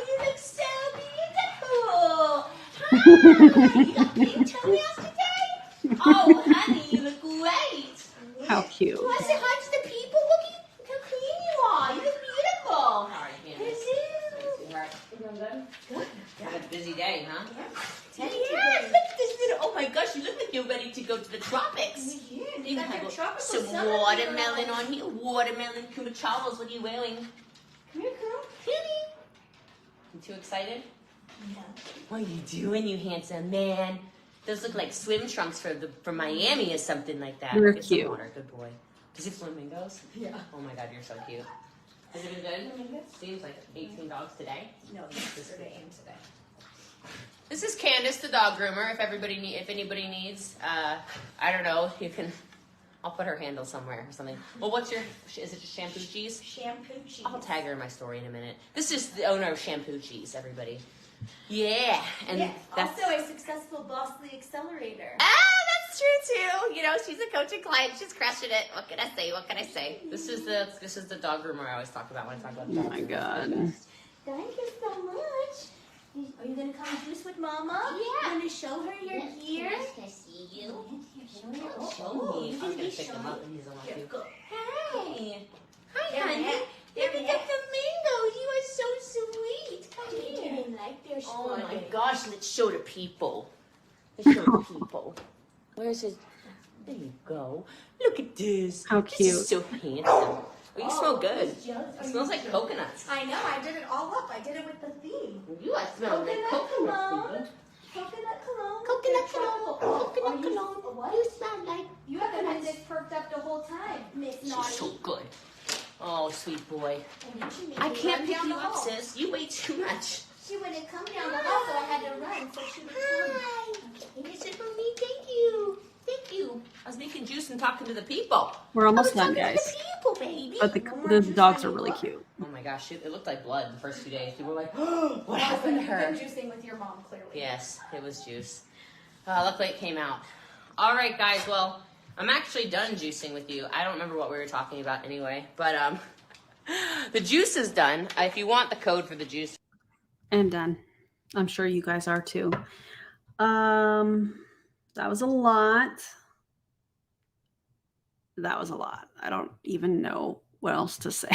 You look so beautiful. Hi. You got pink toenails today? Oh, honey, you look great. How cute. You want to say hi to the people? Look how clean you are. You look beautiful. How are you, Candace? Hello. You doing good? Good. You had a busy day, huh? Yeah. Look at this little. Oh my gosh, you look like you're ready to go to the tropics. Yeah. You got your tropical some watermelon on here. Watermelon cumachalos. What are you wearing? Come here, girl. Kitty. You too excited? Yeah. What are you doing, you handsome man? Those look like swim trunks for Miami or something like that. You're Get cute. some water, good boy. Does he have flamingos? Yeah. Oh my God, you're so cute. Has it been good? Seems like 18 dogs today. No, yesterday and today. This is Candace, the dog groomer. If anybody needs, I don't know, you can. I'll put her handle somewhere or something. Well, is it just Shampoo Cheese? Shampoo Cheese. I'll tag her in my story in a minute. This is the owner of Shampoo Cheese, everybody. Yeah, and that's also a successful bosslee accelerator. Ah, that's true too. You know, she's a coaching client. She's crushing it. What can I say? This is the dog groomer I always talk about when I talk about dogs. Oh my God. Thank you so much. Are you going to come juice with Mama? Yeah. You're going to show her you're here? Can I see you? Show me. I was going to pick him up and he's on you. Hey. Hi, honey. Look at the flamingos. You are so sweet. Come here. Oh my gosh, let's show the people. Let's show the people. Where's his? There you go. Look at this. How This cute. is so handsome. Oh, you smell good. It smells like coconuts. I know. I did it all up. I did it with the theme. You are smelling like coconut. Coconut cologne. Coconut cologne. Coconut cologne. What? You smell like You haven't had this perked up the whole time, Miss She's Naughty. so good. Oh, sweet boy. I can't pick you up, sis. You weigh too much. She wouldn't come down the hall, so I had to run, so she would come. Hi. Is it for me? Thank you. Thank you. I was making juice and talking to the people. We're almost I was done, talking to guys. the people, baby. But the dogs are really cute. Oh my gosh, it looked like blood the first 2 days. People were like, oh, what happened to her? You've been juicing with your mom, clearly. Yes, it was juice. Luckily it came out. All right, guys. Well, I'm actually done juicing with you. I don't remember what we were talking about anyway, but the juice is done. If you want the code for the juice. And done. I'm sure you guys are too. That was a lot. I don't even know what else to say.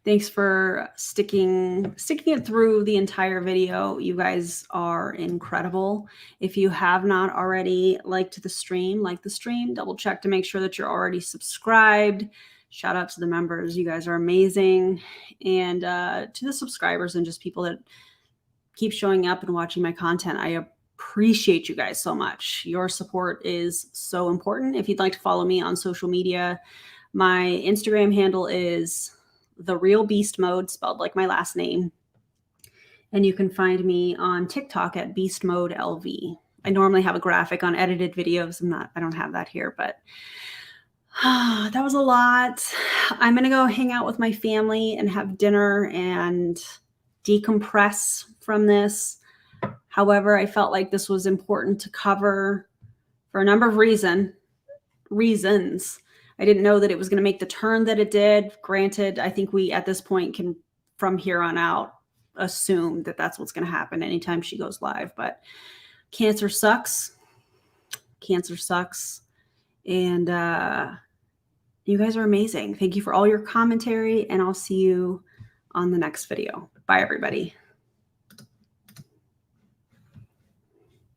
Thanks for sticking it through the entire video. You guys are incredible. If you have not already liked the stream, double check to make sure that you're already subscribed. Shout out to the members. You guys are amazing. And to the subscribers and just people that keep showing up and watching my content, I appreciate you guys so much. Your support is so important. If you'd like to follow me on social media, my Instagram handle is The Real Beast Mode, spelled like my last name. And you can find me on TikTok at Beast Mode LV. I normally have a graphic on edited videos. I don't have that here, but that was a lot. I'm going to go hang out with my family and have dinner and decompress from this. However, I felt like this was important to cover for a number of reasons. I didn't know that it was going to make the turn that it did. Granted, I think we at this point can, from here on out, assume that that's what's going to happen anytime she goes live. But cancer sucks. Cancer sucks. And you guys are amazing. Thank you for all your commentary, and I'll see you on the next video. Bye, everybody.